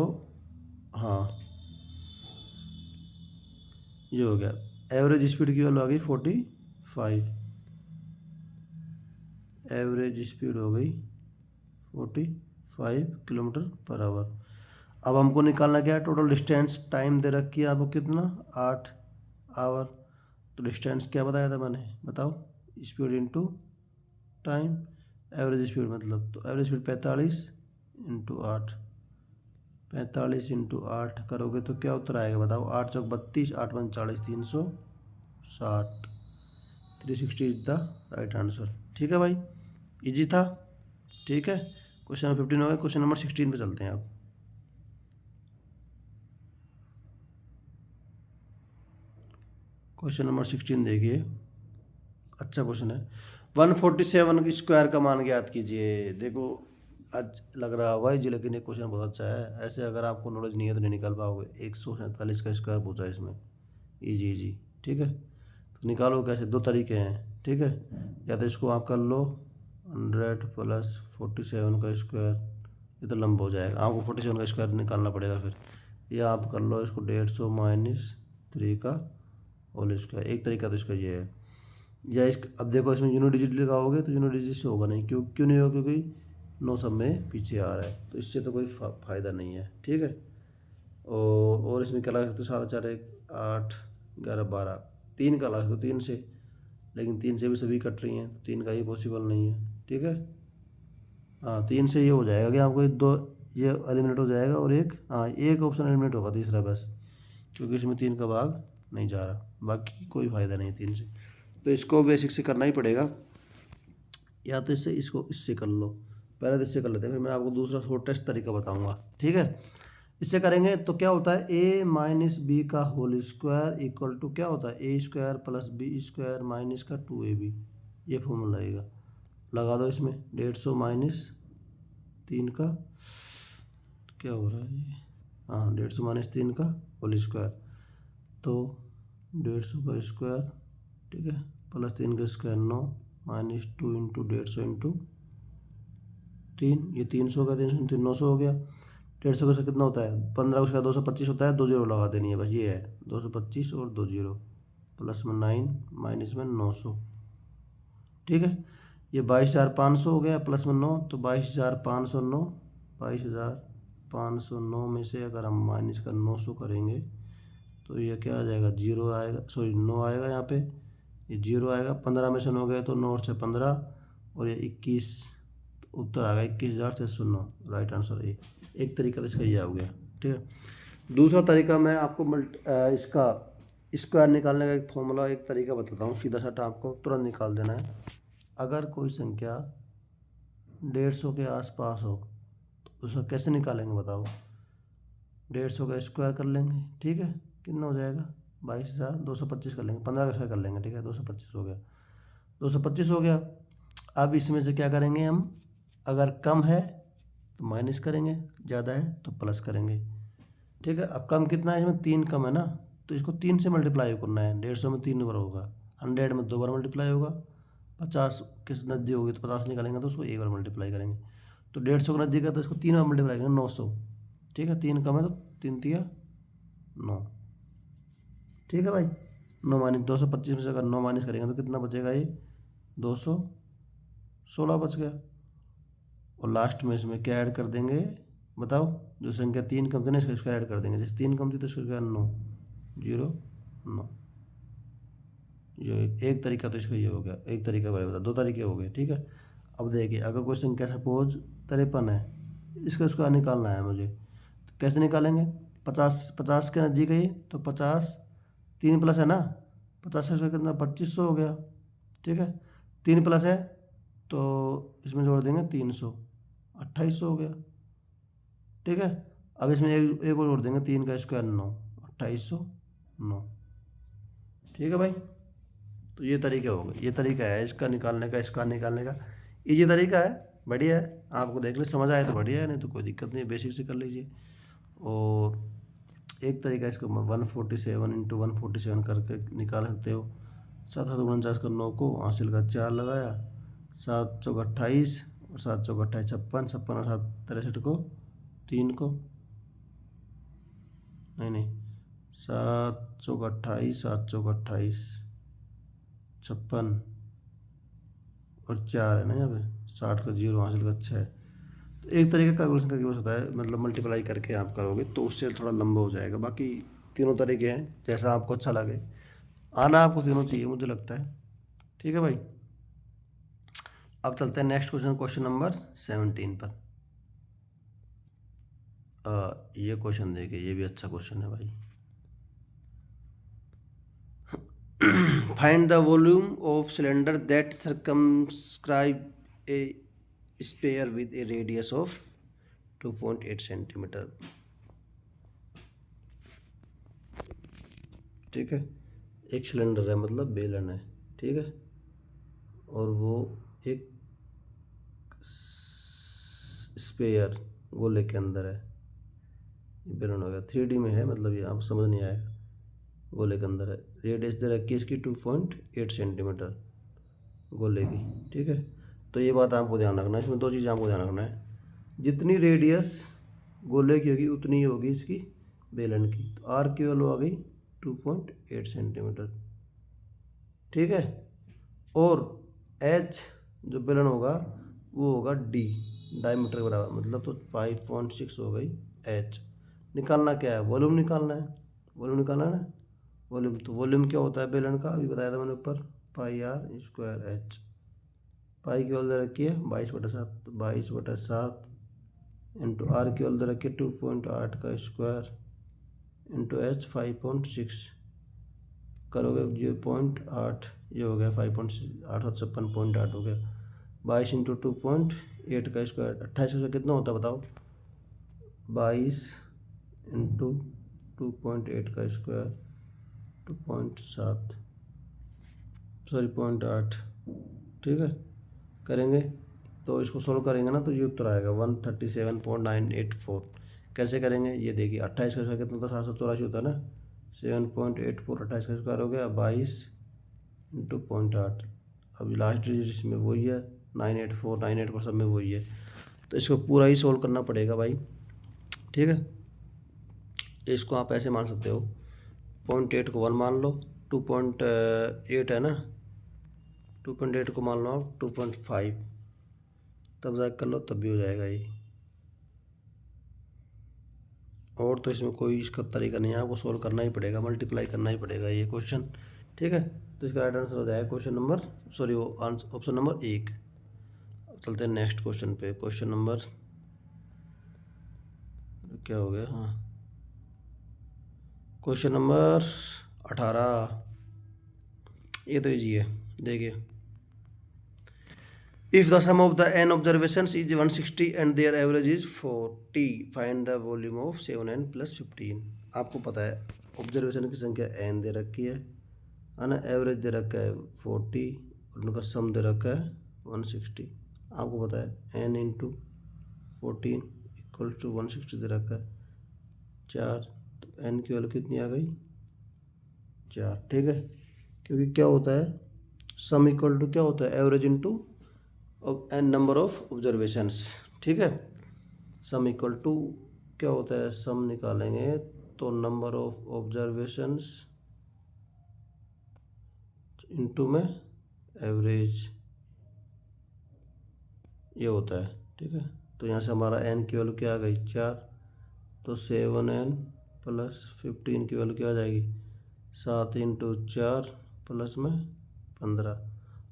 हाँ, ये हो गया। एवरेज स्पीड की वैल्यू आ गई 45, एवरेज स्पीड हो गई 45 किलोमीटर पर आवर। अब हमको निकालना क्या है, टोटल डिस्टेंस। टाइम दे रखी है आपको कितना, 8 आवर। तो डिस्टेंस क्या बताया था मैंने, बताओ, speed into time, average speed मतलब, तो एवरेज स्पीड 45 इंटू 8, 45 इंटू 8 करोगे तो क्या उत्तर आएगा, बताओ। 8 चौक 32, 8 पंच 40, 360, 360 इज द राइट आंसर, ठीक है भाई। इजी था, ठीक है। क्वेश्चन नंबर 15 हो गया। क्वेश्चन नंबर 16 पे चलते हैं आप। क्वेश्चन नंबर 16 देखिए, अच्छा क्वेश्चन है। 147 स्क्वायर का मान ज्ञात कीजिए। देखो आज लग रहा होगा जी, लेकिन ये क्वेश्चन बहुत अच्छा है। ऐसे अगर आपको नॉलेज नहीं है तो नहीं निकाल पाओगे। 147 का स्क्वायर पूछा है इसमें, इजी इजी, ठीक है। तो निकालो कैसे, दो तरीके हैं, ठीक है। या तो इसको आप कर लो 100 प्लस 47 का स्क्वायर, ये तो लंब हो जाएगा, आपको 47 का स्क्वायर निकालना पड़ेगा फिर। या आप कर लो इसको 150 माइनस 3 का होल स्क्वायर। एक तरीका तो इसका ये है। या इस, अब देखो इसमें यूनिट डिजिट लगाओगे तो यूनिट डिजिट से होगा नहीं, क्यों नहीं होगा, क्योंकि 9 सब में पीछे आ रहा है, तो इससे तो कोई फ़ायदा नहीं है, ठीक है। और इसमें क्या लगा सकते हो, 7 4 1 8 11 12, 3 का लगा सकते हो 3 से, लेकिन 3 से भी सभी कट रही हैं, 3 का ही पॉसिबल नहीं है, ठीक है। हाँ, 3 से ये हो जाएगा कि आपको दो ये एलिमिनेट हो जाएगा, और एक, हाँ, एक ऑप्शन एलिमिनेट होगा तीसरा बस, क्योंकि इसमें 3 का भाग नहीं जा रहा, बाकी कोई फ़ायदा नहीं 3 से। तो इसको बेसिक से करना ही पड़ेगा, या तो इससे कर लो। पहले तो इससे कर लेते हैं, फिर मैं आपको दूसरा शॉर्टेस्ट तरीका बताऊंगा, ठीक है। इससे करेंगे तो क्या होता है, a माइनस बी का होल स्क्वायर इक्वल टू क्या होता है, A square plus B square minus का 2ab। ये फॉर्मूला लगेगा, लगा दो इसमें। 150 माइनस 3 का क्या हो रहा है ये, हाँ, 150 माइनस 3 का होल स्क्वायर, तो 150 का स्क्वायर, ठीक है, प्लस 3 का स्क्वायर 9 -2 इंटू 150 इंटू 3, ये 300 का 300 900 हो गया। 150 का कितना होता है 15 उसका 225 होता है, 2 जीरो लगा देनी है बस, ये है 225 और 2 जीरो, प्लस में 9 माइनस में 900। ठीक है, ये 22,500 हो गया, प्लस में 9 तो 22,509। 22,509 में से अगर हम माइनस का 900 करेंगे तो ये क्या आ जाएगा, जीरो आएगा, सॉरी 9 आएगा यहाँ पे, ये जीरो आएगा। 15 में से 9 गए तो 9 और 6 15 और ये 21, उत्तर आ गया 21,609। Right answer A. एक तरीका तो इसका ये हो गया। ठीक है, दूसरा तरीका मैं आपको इसका स्क्वायर निकालने का एक फॉर्मूला, एक तरीका बताता हूँ, सीधा साधा आपको तुरंत निकाल देना है। अगर कोई संख्या 150 के आसपास हो तो उसका कैसे निकालेंगे बताओ। 150 का स्क्वायर कर लेंगे, ठीक है, कितना हो जाएगा 22,225 कर लेंगे, 15 का स्क्वायर कर लेंगे, ठीक है, 225 हो गया, 225 हो गया। अब इसमें से क्या करेंगे हम, अगर कम है तो माइनस करेंगे, ज़्यादा है तो प्लस करेंगे। ठीक है, अब कम कितना है, इसमें 3 कम है ना, तो इसको 3 से मल्टीप्लाई करना है। 150 में 3 बार होगा, 100 में 2 बार मल्टीप्लाई होगा, 50 किस नज़दीक होगी तो 50 निकालेंगे तो उसको 1 बार मल्टीप्लाई करेंगे। तो 150 के नज़दीक है तो इसको 3 बार मल्टीप्लाई करेंगे, 900। ठीक है, 3 कम है तो 3 तिया 9। ठीक है भाई, 9 माइनस 225 में से अगर 9 माइनस करेंगे तो कितना बचेगा, ये 216 बच गया। और लास्ट में इसमें क्या ऐड कर देंगे बताओ, जो संख्या 3 कम थी ना इसका ऐड कर देंगे, जैसे 3 कम थी तो इसका क्या 9 0 9। जो एक तरीका तो इसका ये हो गया, एक तरीका वाले बता, 2 तरीके हो गए। ठीक है, अब देखिए अगर कोई संख्या सपोज 53 है, इसका निकालना है मुझे, तो कैसे निकालेंगे। 50 के नज़दीक है ये तो 50, 3 प्लस है ना, 50 का कितना 2500 हो गया। ठीक है, 3 प्लस है तो इसमें जोड़ देंगे 300, 2800 हो गया। ठीक है, अब इसमें एक और जोड़ देंगे, 3 का स्क्वायर 9, 2809। ठीक है भाई, तो ये तरीका हो गया, ये तरीका है इसका निकालने का, इसका निकालने का, ये तरीका है, बढ़िया है। आपको देख ले समझ आए तो बढ़िया है, नहीं तो कोई दिक्कत नहीं, बेसिक से कर लीजिए। और एक तरीका इसको 147 इंटू 147 करके निकाल सकते हो। 7 7 49 का 9 को हासिल का 4 लगाया, 7 चौक 28 और 7 चौक 28 56, 56 और 7 63 को 3 को, नहीं 7 चौक 28, 7 चौक 28 56 और 4 है ना यहाँ पे, 60 का 0 हासिल का 6। तो एक तरीका कैलकुलेशन करके बस होता है, मतलब मल्टीप्लाई करके आप करोगे तो उससे थोड़ा लंबा हो जाएगा। बाकी तीनों तरीके हैं, जैसा आपको अच्छा लगे, आना आपको तीनों चाहिए मुझे लगता है। ठीक है भाई, अब चलते हैं नेक्स्ट क्वेश्चन, क्वेश्चन नंबर 17 पर। ये क्वेश्चन देखिए, ये भी अच्छा क्वेश्चन है भाई। Find the volume of cylinder that circumscribe a sphere with a radius of 2.8 centimetre. ठीक है, एक सिलेंडर है मतलब बेलन है, ठीक है, और वो एक स्पेयर गोले के अंदर है, ये बेलन हो गया, 3D में है, मतलब ये आप समझ नहीं आएगा, गोले के अंदर है, रेडियस दे रखी है इसकी 2.8 सेंटीमीटर गोले की। ठीक है, तो ये बात आपको ध्यान रखना है, इसमें 2 चीज़ें आपको ध्यान रखना है, जितनी रेडियस गोले की होगी उतनी ही होगी इसकी बेलन की। तो आर की वैल्यू आ गई 2.8 सेंटीमीटर। ठीक है, और एच जो बेलन होगा वो होगा डी, डायमीटर के बराबर, मतलब तो 5.6 हो गई एच। निकालना क्या है, वॉल्यूम निकालना है, वॉल्यूम निकालना है ना, वॉल्यूम, तो वॉल्यूम क्या होता है बेलन का, अभी बताया था मैंने ऊपर, पाई आर स्क्वायर एच। पाई की वैल्यू रखी है 22/7, 22/7 इंटू आर की वैल्यू रखी है 2.8 का स्क्वायर इंटू एच 5.6 करोगे 0.8, ये हो गया 5.8 हो गया, 22 इंटू 2.8 का स्क्वायर 28 का कितना होता है बताओ, 22 इंटू 2.8 का स्क्वायर 2.7 सॉरी 0.8। ठीक है, करेंगे तो इसको सोल्व करेंगे ना तो ये उत्तर आएगा 137.984। कैसे करेंगे ये देखिए, 28 का स्क्वायर कितना होता है, 784 होता है ना, 7.84 28 का स्क्वायर हो गया 22 इंटू 0.8। अब लास्ट डिजिट इसमें वही है 9849 पर सब में वही है, तो इसको पूरा ही सोल्व करना पड़ेगा भाई, ठीक है। इसको आप ऐसे मान सकते हो, 0.8 को 1 मान लो, 2.8 है ना, 2.8 को मान लो आप 2.5, तब जाके कर लो तब भी हो जाएगा ये। और तो इसमें कोई इसका तरीका नहीं है, आपको सोल्व करना ही पड़ेगा, मल्टीप्लाई करना ही पड़ेगा ये क्वेश्चन, ठीक है। तो इसका राइट आंसर हो जाएगा क्वेश्चन नंबर, सॉरी वो ऑप्शन नंबर 1। अब चलते हैं नेक्स्ट क्वेश्चन पे। क्वेश्चन नंबर क्या हो गया, हाँ, क्वेश्चन नंबर 18। ये तो ईजी है, देखिए, if the sum of the n observations is 160 and their average is 40, find the volume of 7n + 15। आपको पता है ऑब्जर्वेशन की संख्या n दे रखी है ना, एवरेज दे रखा है 40 और उनका सम दे रखा है 160। आपको पता है n × 14 = 160 दे रखा है 4, तो n की वैल्यू कितनी आ गई 4, ठीक है। क्योंकि क्या होता है, सम इक्वल टू क्या होता है, average into N number of observations, ठीक है। सम इक्वल टू क्या होता है, सम निकालेंगे तो नंबर ऑफ ऑब्जर्वेशंस इंटू में एवरेज, ये होता है, ठीक है। तो यहाँ से हमारा n की वैल्यू क्या आ गई 4, तो 7n + 15 की वैल्यू क्या आ जाएगी 7 × 4 प्लस में 15,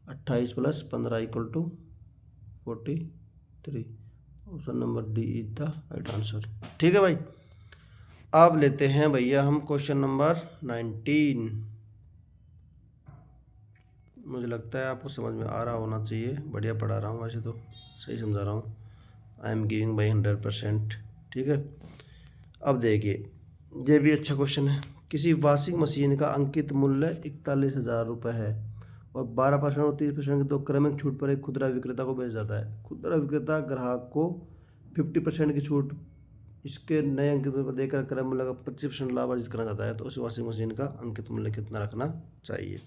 28 + 15 = 43। Option number D is the right answer, ठीक है भाई। अब लेते हैं भैया हम क्वेश्चन नंबर 19। मुझे लगता है आपको समझ में आ रहा होना चाहिए, बढ़िया पढ़ा रहा हूँ, वैसे तो सही समझा रहा हूँ, आई एम गिविंग बाई 100%, ठीक है। अब देखिए, ये भी अच्छा क्वेश्चन है। किसी वॉशिंग मशीन का अंकित मूल्य 41,000 रुपये है और 12% और 30% के दो क्रमिक छूट पर एक खुदरा विक्रेता को बेच जाता है। खुदरा विक्रेता ग्राहक को 50% की छूट इसके नए अंकित मूल्य पर देकर क्रय मूल्य का 25% लाभ अर्जित करना चाहता है, तो उस वॉशिंग मशीन का अंकित मूल्य कितना रखना चाहिए।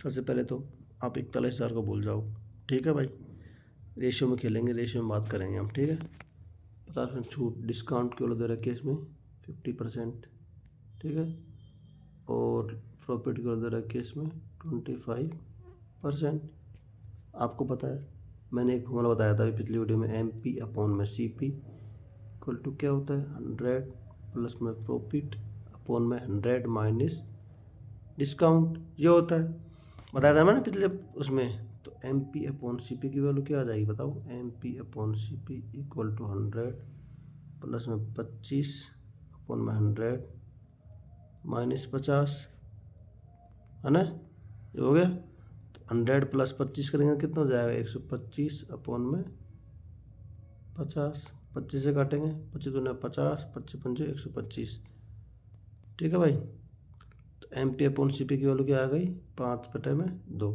सबसे पहले तो आप 41,000 को भूल जाओ, ठीक है भाई। रेशियो में खेलेंगे, रेशियो में बात करेंगे हम, ठीक है। 50% छूट, डिस्काउंट की वैल्यू दे रखी है इसमें 50%, ठीक है। और प्रॉफिट की वैल्यू दे रखी है इसमें 25%। आपको पता है, मैंने एक फॉर्मूला बताया था अभी पिछली वीडियो में, MP/CP = क्या होता है 100 प्लस में प्रॉफिट अपॉन में 100 माइनस डिस्काउंट, ये होता है, बताया था मैंने पिछले उसमें। तो MP/CP की वैल्यू क्या आ जाएगी बताओ, MP/CP = 100 प्लस में 25 अपॉन में 100 माइनस 50, है ना, ये हो गया। तो 100 + 25 करेंगे कितना हो जाएगा 125 अपॉन में 50, 25 से काटेंगे, 25 दूनी 50, 25 पंजे 125, ठीक है भाई। तो MP/CP की वैल्यू क्या आ गई 5/2,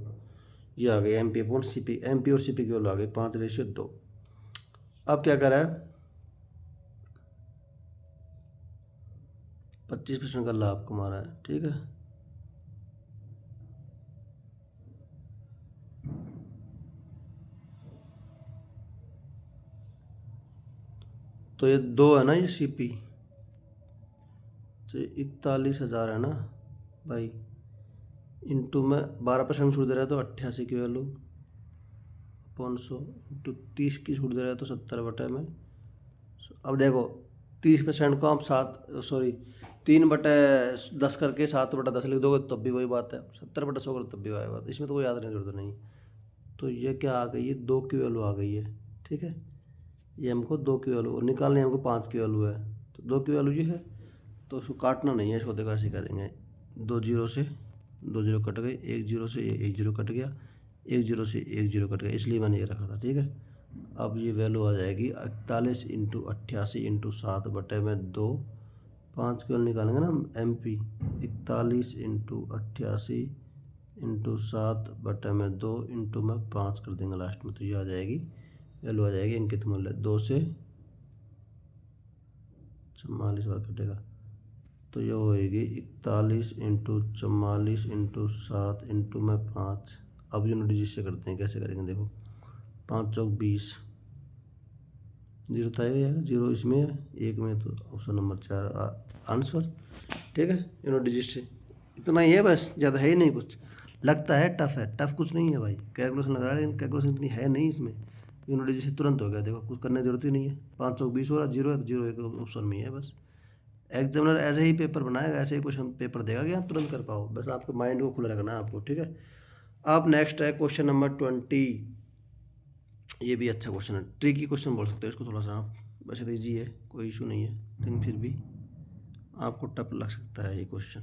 ये आ गई MP/CP, MP और CP की वैल्यू आ गई 5:2। अब क्या करा है, 25% का लाभ कमा रहा है, ठीक है। तो ये 2 है ना, ये CP, तो 41,000 है ना भाई, इंटू में 12% छूट दे रहा है तो 88 की वैल्यू अपॉन 100 इंटू 30 की छूट दे रहा है तो 70 में। अब देखो 30% को आप 3/10 करके 7/10 लिख दोगे तब भी वही बात है, 70/100 करो तब भी वही बात है, इसमें तो कोई याद नहीं जरूरत नहीं। तो ये क्या आ गई है 2 की वैल्यू आ गई है, ठीक है। ये हमको 2 की वैल्यू निकालनी है, हमको 5 की वैल्यू है, तो 2 की वैल्यू ये है, तो उसको काटना नहीं है, इसको देखो ऐसे करेंगे, 2 0 से 2 0 कट गए, 1 0 से 1 0 कट गया, 1 0 से 1 0 कट गया, इसलिए मैंने ये रखा था, ठीक है। अब ये वैल्यू आ जाएगी 41 × 88 × 7/2, 5 की वैल्यू निकालेंगे ना MP, 41 × 88 × 7/2 इंटू में 5 कर देंगे लास्ट में, तो ये आ जाएगी वैल्यू, आ जाएगी अंकित मूल्य 2 से 44 बार कटेगा, तो ये होएगी 41 × 44 × 7 इंटू में 5, अब यूनिट डिजिट से करते हैं, कैसे करेंगे देखो, 5 चौक 20, जीरो तो आएगा, जीरो इसमें है, एक में, तो ऑप्शन नंबर 4 आंसर। ठीक है, यूनिट डिजिट से इतना ही है बस, ज़्यादा है ही नहीं कुछ। लगता है टफ है, टफ कुछ नहीं है भाई, कैलकुलेशन लगा रहा है लेकिन कैलकुलेशन इतनी है नहीं इसमें। यूनिट डिजिट से तुरंत हो गया, देखो कुछ करने की जरूरत ही नहीं है। 5 चौक 20 हो रहा, जीरो है तो जीरो एक ऑप्शन में ही है बस। एग्जामिनर ऐसे ही पेपर बनाएगा, ऐसे ही क्वेश्चन पेपर देगा कि आप तुरंत कर पाओ, बस आपके माइंड को खुला रखना है आपको। ठीक है, अब नेक्स्ट है क्वेश्चन नंबर 20। ये भी अच्छा क्वेश्चन है, ट्रिकी क्वेश्चन बोल सकते हैं इसको थोड़ा सा आप, वैसे तो ईजी है, कोई इशू नहीं है, लेकिन फिर भी आपको टफ लग सकता है ये क्वेश्चन।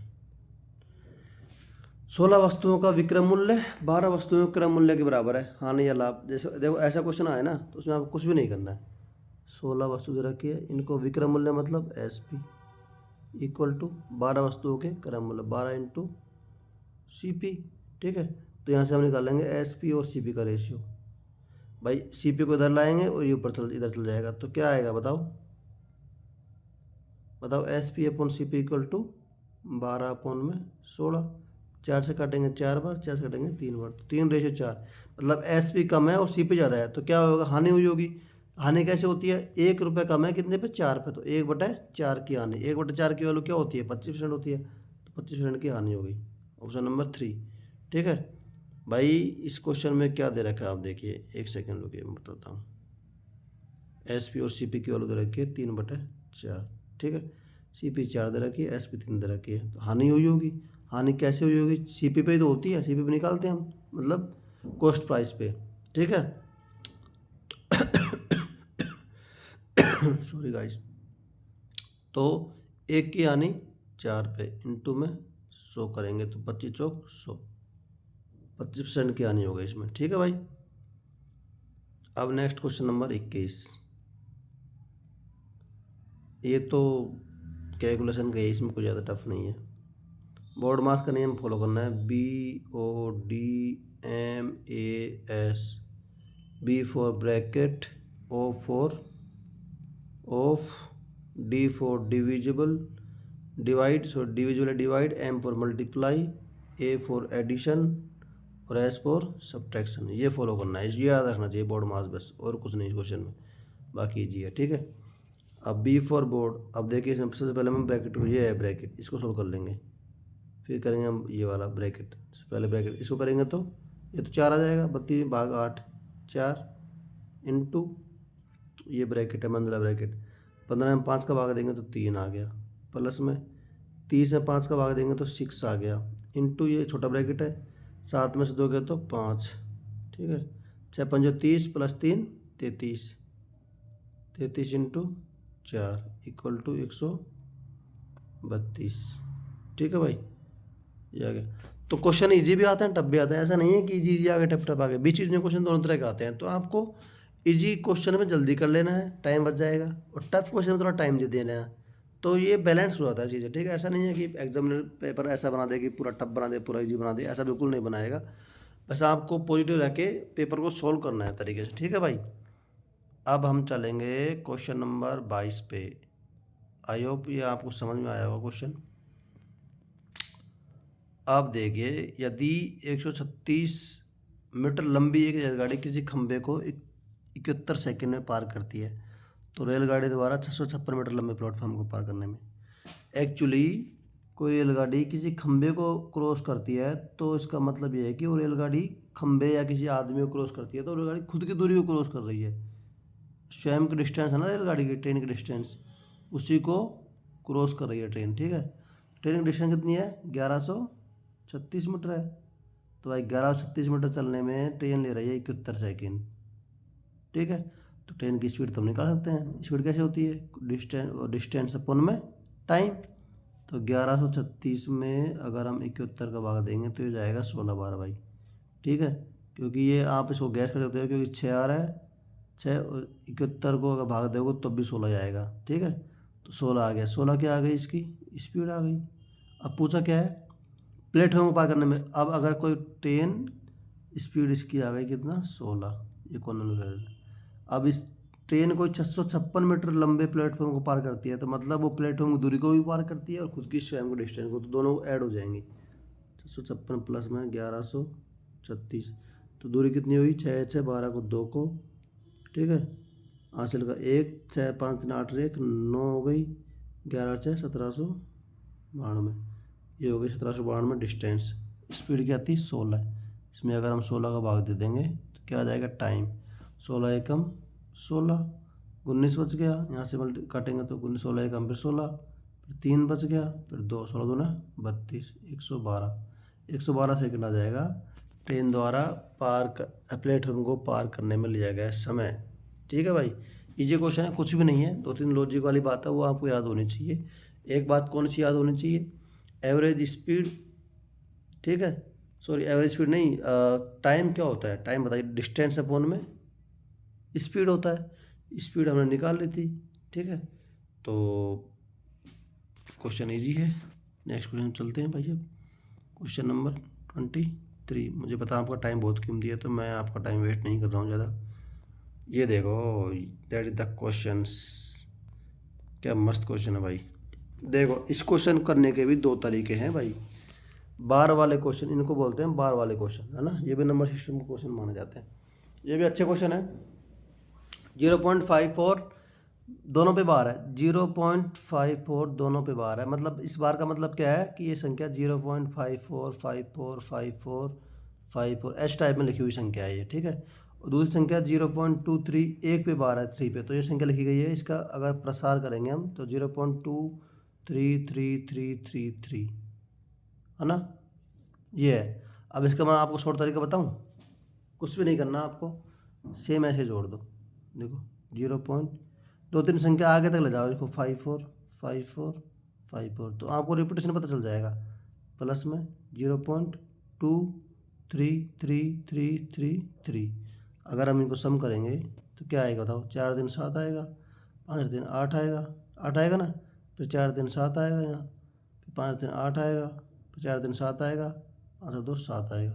16 वस्तुओं का विक्रय मूल्य 12 वस्तुओं के क्रय मूल्य के बराबर है, हानि या लाभ। जैसे देखो ऐसा क्वेश्चन आए ना, तो उसमें आपको कुछ भी नहीं करना है। 16 वस्तु दे रखी है, इनको विक्रय मूल्य मतलब SP इक्वल टू 12 वस्तुओं के क्रय मूल्य 12 इंटू CP। ठीक है, तो यहाँ से हम निकालेंगे SP और CP का रेशियो। भाई CP को इधर लाएंगे और ये ऊपर इधर चल जाएगा, तो क्या आएगा बताओ, बताओ SP upon CP equal to 12 upon में 16। 4 से काटेंगे 4 बार, 4 से काटेंगे 3 बार, तो 3/4, मतलब SP कम है और CP ज़्यादा है, तो क्या होगा, हानि हुई होगी। हानि कैसे होती है, 1 रुपये कम है कितने पे, 4 पे, तो 1/4 की हानि। 1/4 की वैल्यू क्या होती है, 25% होती है, तो 25% की हानि हो गई, ऑप्शन नंबर 3। ठीक है भाई, इस क्वेश्चन में क्या दे रखा है आप देखिए, एक सेकेंड रुकिए मैं बताता हूँ। SP और CP की वैल्यू दे रखी है 3/4। ठीक है, CP 4 दे रखी है, SP 3 दे रखी है, तो हानि हुई होगी। हानि कैसे हुई होगी, CP पे ही तो होती है, CP पे निकालते हैं हम, मतलब कॉस्ट प्राइस पे। ठीक है सॉरी गाइस, तो एक की हानि 4 पे इंटू में 100 करेंगे तो 25 चौक 100, 25% की हानि हो गई इसमें। ठीक है भाई, अब नेक्स्ट क्वेश्चन नंबर 21। ये तो कैलकुलेशन का है, इसमें कोई ज़्यादा टफ नहीं है। बोर्ड मास का नियम फॉलो करना है, BODMAS, B for bracket, O for of, D for divisible, divide, so divisible divide, M for multiply, A for addition और S फॉर सब्ट्रैक्शन। ये फॉलो करना है, ये याद रखना चाहिए बोर्ड मास बस, और कुछ नहीं क्वेश्चन में, बाकी जी है। ठीक है, अब B फॉर बोर्ड, अब देखिए सबसे पहले हम ब्रैकेट, ये है ब्रैकेट, इसको सोल्व कर लेंगे, फिर करेंगे हम ये वाला ब्रैकेट, पहले ब्रैकेट इसको करेंगे तो ये तो 4 आ जाएगा, 32/8, 4 इंटू ये ब्रैकेट है मंदला ब्रैकेट, 15 में 5 का भाग देंगे तो 3 आ गया, प्लस में 30 में 5 का भाग देंगे तो 6 आ गया, इंटू ये छोटा ब्रैकेट है, 7 में से 2 गया तो 5। ठीक है, 6 5 30 प्लस 3 33, 33 इंटू 4 इक्वल टू 132। ठीक है भाई, ये आ गया। तो क्वेश्चन इजी भी आते हैं, टफ भी आते हैं, ऐसा नहीं है कि इजी इजी आ गया टफ टफ आ गया, बीच बीच में क्वेश्चन दोनों तरह के आते हैं। तो आपको इजी क्वेश्चन में जल्दी कर लेना है, टाइम बच जाएगा, और टफ क्वेश्चन में थोड़ा टाइम दे देना है, तो ये बैलेंस हो जाता है चीज़ें। ठीक है, ऐसा नहीं है कि एग्जामिनर पेपर ऐसा बना दे कि पूरा टफ बना दे, पूरा ईजी बना दे, ऐसा बिल्कुल नहीं बनाएगा। बस आपको पॉजिटिव रह के पेपर को सोल्व करना है तरीके से। ठीक है भाई, अब हम चलेंगे क्वेश्चन नंबर 22 पे। आई होप ये आपको समझ में आया होगा क्वेश्चन। अब देखिए, यदि 136 मीटर लंबी एक रेलगाड़ी किसी खंभे को 71 सेकंड में पार करती है, तो रेलगाड़ी द्वारा 656 मीटर लंबे प्लेटफॉर्म को पार करने में, एक्चुअली कोई रेलगाड़ी किसी खंभे को क्रॉस करती है, तो इसका मतलब ये है कि वो रेलगाड़ी खंभे या किसी आदमी को क्रॉस करती है, तो रेलगाड़ी खुद की दूरी को क्रॉस कर रही है। स्वयं की डिस्टेंस है ना रेलगाड़ी की, ट्रेन की डिस्टेंस, उसी को क्रॉस कर रही है ट्रेन। ठीक है, ट्रेन की डिस्टेंस कितनी है, 1136 मीटर है, तो भाई 1136 मीटर चलने में ट्रेन ले रही है 71 सेकेंड। ठीक है, तो ट्रेन की स्पीड तो हम निकाल सकते हैं, स्पीड कैसे होती है, डिस्टेंस अपन में टाइम, तो 1136 में अगर हम 71 का भाग देंगे तो ये जाएगा 16 बार भाई। ठीक है, क्योंकि ये आप इसको गैस कर सकते हो, क्योंकि 6 आ रहा है, 6 और 71 को अगर भाग दोगे तो भी 16 जाएगा। ठीक है, तो 16 आ गया, 16 क्या आ गई, इसकी स्पीड आ गई। अब पूछा क्या है, प्लेटफॉर्म को पार करने में। अब अगर कोई ट्रेन स्पीड इसकी आ गई कितना, 16, ये कौन है। अब इस ट्रेन को 656 मीटर लंबे प्लेटफॉर्म को पार करती है, तो मतलब वो प्लेटफॉर्म की दूरी को भी पार करती है और खुद की स्वयं को डिस्टेंस को, तो दोनों ऐड हो जाएंगे। 656 प्लस में 1100 36। तो दूरी कितनी हुई, 6 6 12 को 2 को, ठीक है। आंचल का 1 6 5 3 8 1 9 हो गई, 11 6 1792। ये हो गई 1792 डिस्टेंस। स्पीड क्या थी, 16। इसमें अगर हम 16 का भाग दे देंगे तो क्या आ जाएगा, टाइम। 16 एकम 16, 19 बच गया। यहाँ से काटेंगे तो 19 16 एकम फिर 16, फिर 3 बच गया, फिर 2 16 दूना 32, 112 सेकंड आ जाएगा ट्रेन द्वारा प्लेटफॉर्म को पार करने में लिया गया समय। ठीक है भाई, इजी क्वेश्चन है, कुछ भी नहीं है, 2 3 लॉजिक वाली बात है, वो आपको याद होनी चाहिए। एक बात कौन सी याद होनी चाहिए, एवरेज स्पीड, ठीक है, सॉरी एवरेज स्पीड नहीं, टाइम क्या होता है, टाइम बताइए, डिस्टेंस अपॉन में स्पीड होता है, स्पीड हमने निकाल ली थी। ठीक है, तो क्वेश्चन इजी है। नेक्स्ट क्वेश्चन चलते हैं भाई। अब क्वेश्चन नंबर 23। मुझे पता आपका टाइम बहुत कीमती है, तो मैं आपका टाइम वेस्ट नहीं कर रहा हूँ ज़्यादा। ये देखो, दैट इज द क्वेश्चन। क्या मस्त क्वेश्चन है भाई। देखो, इस क्वेश्चन करने के भी 2 तरीके हैं भाई। बार वाले क्वेश्चन, इनको बोलते हैं बार वाले क्वेश्चन, है ना, ये भी नंबर सिस्टम के क्वेश्चन माने जाते हैं। ये भी अच्छे क्वेश्चन है। 0.54 दोनों पे बार है, 0.54 दोनों पे बार है। मतलब इस बार का मतलब क्या है कि ये संख्या 0.54 एस टाइप में लिखी हुई संख्या है ये, ठीक है। और दूसरी संख्या 0.23 एक पे बार है, 3 पे, तो ये संख्या लिखी गई है। इसका अगर प्रसार करेंगे हम तो 0.23333, है ना, ये है। अब इसका मैं आपको शॉर्ट तरीका बताऊं, कुछ भी नहीं करना आपको, सेम ऐसे जोड़ दो। देखो 2 3 संख्या आगे तक ले जाओ इसको, 54 तो आपको रिपीटेशन पता चल जाएगा। प्लस में 0.23333। अगर हम इनको सम करेंगे तो क्या आएगा बताओ, 4 दिन 7 आएगा, 5 दिन 8 आएगा, 8 आएगा ना, फिर 4 दिन 7 आएगा यहाँ, फिर 5 दिन 8 आएगा, फिर 4 दिन 7 आएगा, 5 2 7 आएगा।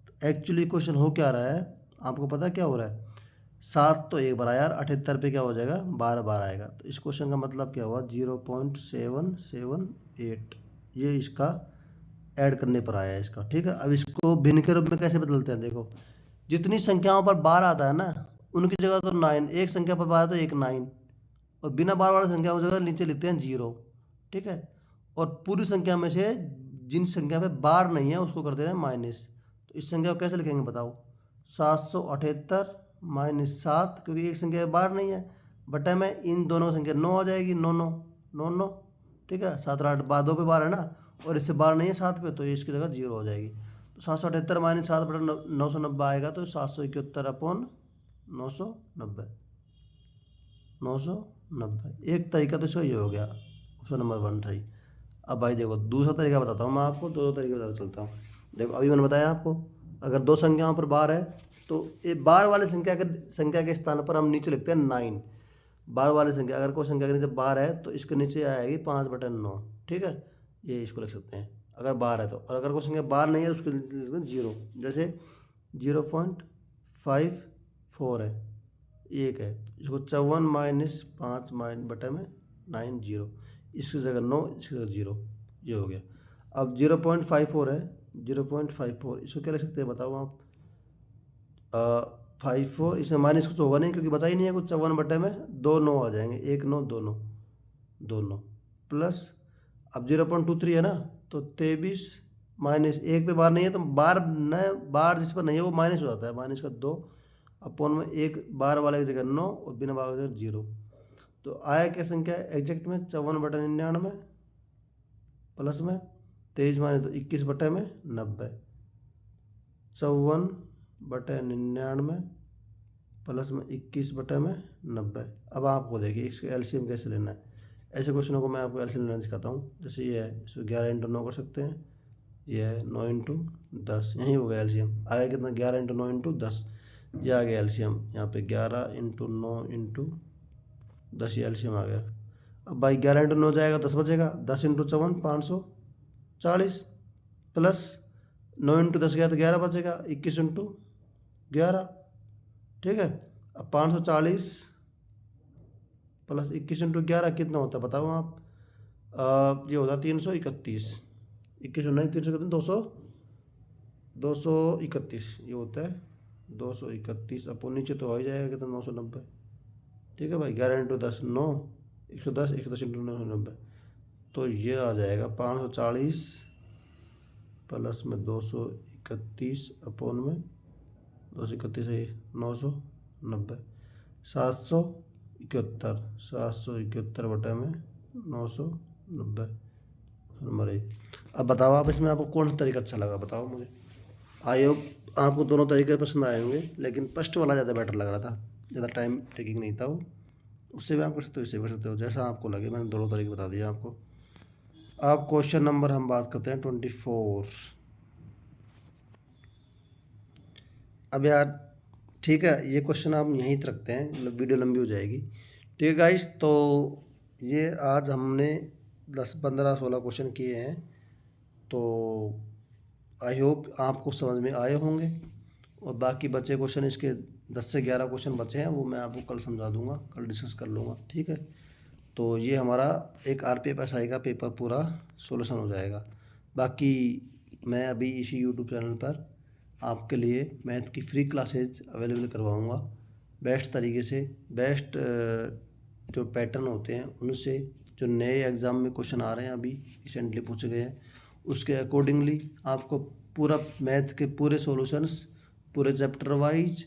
तो एक्चुअली क्वेश्चन हो क्या रहा है, आपको पता क्या हो रहा है, 7 तो एक बार आया यार, 78 पे क्या हो जाएगा, 12 बार आएगा। तो इस क्वेश्चन का मतलब क्या हुआ, 0.778 ये इसका ऐड करने पर आया है इसका। ठीक है, अब इसको भिन्न के रूप में कैसे बदलते हैं, देखो जितनी संख्याओं पर बार आता है ना, उनकी जगह तो 9, एक संख्या पर बार आता है 1 9, और बिना बार वाली संख्या की जगह नीचे लिखते हैं 0। ठीक है, और पूरी संख्या में से जिन संख्या पे बार नहीं है उसको करते हैं माइनस। तो इस संख्या को कैसे लिखेंगे बताओ, 778 - 7, क्योंकि एक संख्या में बार नहीं है, बटा में इन दोनों संख्या 9 आ जाएगी, 9 9 9 9। ठीक है, 7 8 बाद 2 पे बार है ना, और इससे बार नहीं है 7 पे, तो इसकी जगह 0 हो जाएगी। तो 778 - 7 बटा 990 आएगा, तो 771/990, 990। एक तरीका तो इसका ये हो गया, ऑप्शन नंबर 1 सही। अब भाई देखो, दूसरा तरीका बताता हूँ मैं आपको, दो तरीके बताता चलता हूँ। देखो अभी मैंने बताया आपको, अगर 2 संख्याओं पर बार है तो एक बार वाली संख्या के स्थान पर हम नीचे लिखते हैं 9। बार वाली संख्या, अगर कोई संख्या के नीचे बार है तो इसके नीचे आएगी 5/9। ठीक है, ये इसको लिख सकते हैं अगर बार है तो। और अगर कोई संख्या बार नहीं है उसके नीचे लिखते हैं 0। जैसे 0.54 है, 1 है, इसको 54 - 5 बटे में 9 0, इसकी जगह 9, इसकी जगह 0, ये हो गया। अब 0.54 है, 0.54 इसको क्या लिख सकते हैं बताओ आप, 54, इसमें माइनस कुछ होगा नहीं क्योंकि बता ही नहीं है कुछ, 54 बटे में 2 9 आ जाएंगे, 1 9 2 9 2 9 प्लस। अब 0.23 है ना, तो 23 माइनस 1 पे बार नहीं है, तो बार न बार जिस पर नहीं है वो माइनस हो जाता है, माइनस का 2 अपॉन में 1 बार वाले की जगह 9 और बिना बार की जगह 0। तो आया क्या संख्या एग्जैक्ट में, 54/99 प्लस में 23 माइनस तो 21 बटे में 90, 54/99 प्लस में 21 बटे में 90। अब आपको देखिए इसका एलसीएम कैसे लेना है। ऐसे क्वेश्चनों को मैं आपको एलसीएम लेना सिखाता हूँ। जैसे ये है, इसको 11 × 9 कर सकते हैं, ये है 9 × 10, यही हो गया एलसीएम। आया कितना, 11 × 9 × 10, ये आ गया एलसीएम। यहाँ पे 11 × 9 × 10 ये एलसीएम आ गया। अब भाई 11 × 9 जाएगा 10 बचेगा, 10 × 4 540 प्लस 9 × 10 गया तो 11 बचेगा, 21 × 11। ठीक है, अब 540 प्लस 21 × 11 कितना होता है बताओ आप, ये होता है 331। 21 नहीं 331, 231 ये होता है 231 अपो नीचे तो आ ही जाएगा कितना 990। ठीक है भाई, 11 इंटू 10 9, 110, 110 इंटू 990, तो ये आ जाएगा 540 प्लस में 231 अपोन में 231 है 990, 771 बटे में 990 नंबर एक। अब बताओ आप इसमें आपको कौन सा तरीका अच्छा लगा, बताओ मुझे। आई होप आपको दोनों तरीके पसंद आए होंगे, लेकिन फर्स्ट वाला ज़्यादा बेटर लग रहा था, ज़्यादा टाइम टेकिंग नहीं था वो। उससे भी आप कर सकते हो, इससे कर सकते हो, जैसा आपको लगे। मैंने दोनों तरीके बता दिया आपको। अब क्वेश्चन नंबर हम बात करते हैं 24। अब यार ठीक है, ये क्वेश्चन आप यहीं तक रखते हैं, मतलब वीडियो लंबी हो जाएगी। ठीक है गाइस, तो ये आज हमने 10 15 16 क्वेश्चन किए हैं, तो आई होप आपको समझ में आए होंगे। और बाकी बचे क्वेश्चन, इसके 10 से 11 क्वेश्चन बचे हैं, वो मैं आपको कल समझा दूंगा, कल डिस्कस कर लूँगा। ठीक है, तो ये हमारा एक RPFSI का पेपर पूरा सोल्यूशन हो जाएगा। बाकी मैं अभी इसी यूट्यूब चैनल पर आपके लिए मैथ की फ्री क्लासेज अवेलेबल करवाऊँगा, बेस्ट तरीके से, बेस्ट जो पैटर्न होते हैं उनसे, जो नए एग्ज़ाम में क्वेश्चन आ रहे हैं अभी रिसेंटली पूछे गए हैं, उसके अकॉर्डिंगली आपको पूरा मैथ के पूरे सॉल्यूशंस पूरे चैप्टर वाइज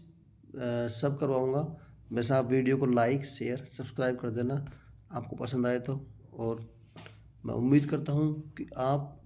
सब करवाऊँगा। वैसे आप वीडियो को लाइक शेयर सब्सक्राइब कर देना आपको पसंद आए तो। और मैं उम्मीद करता हूँ कि आप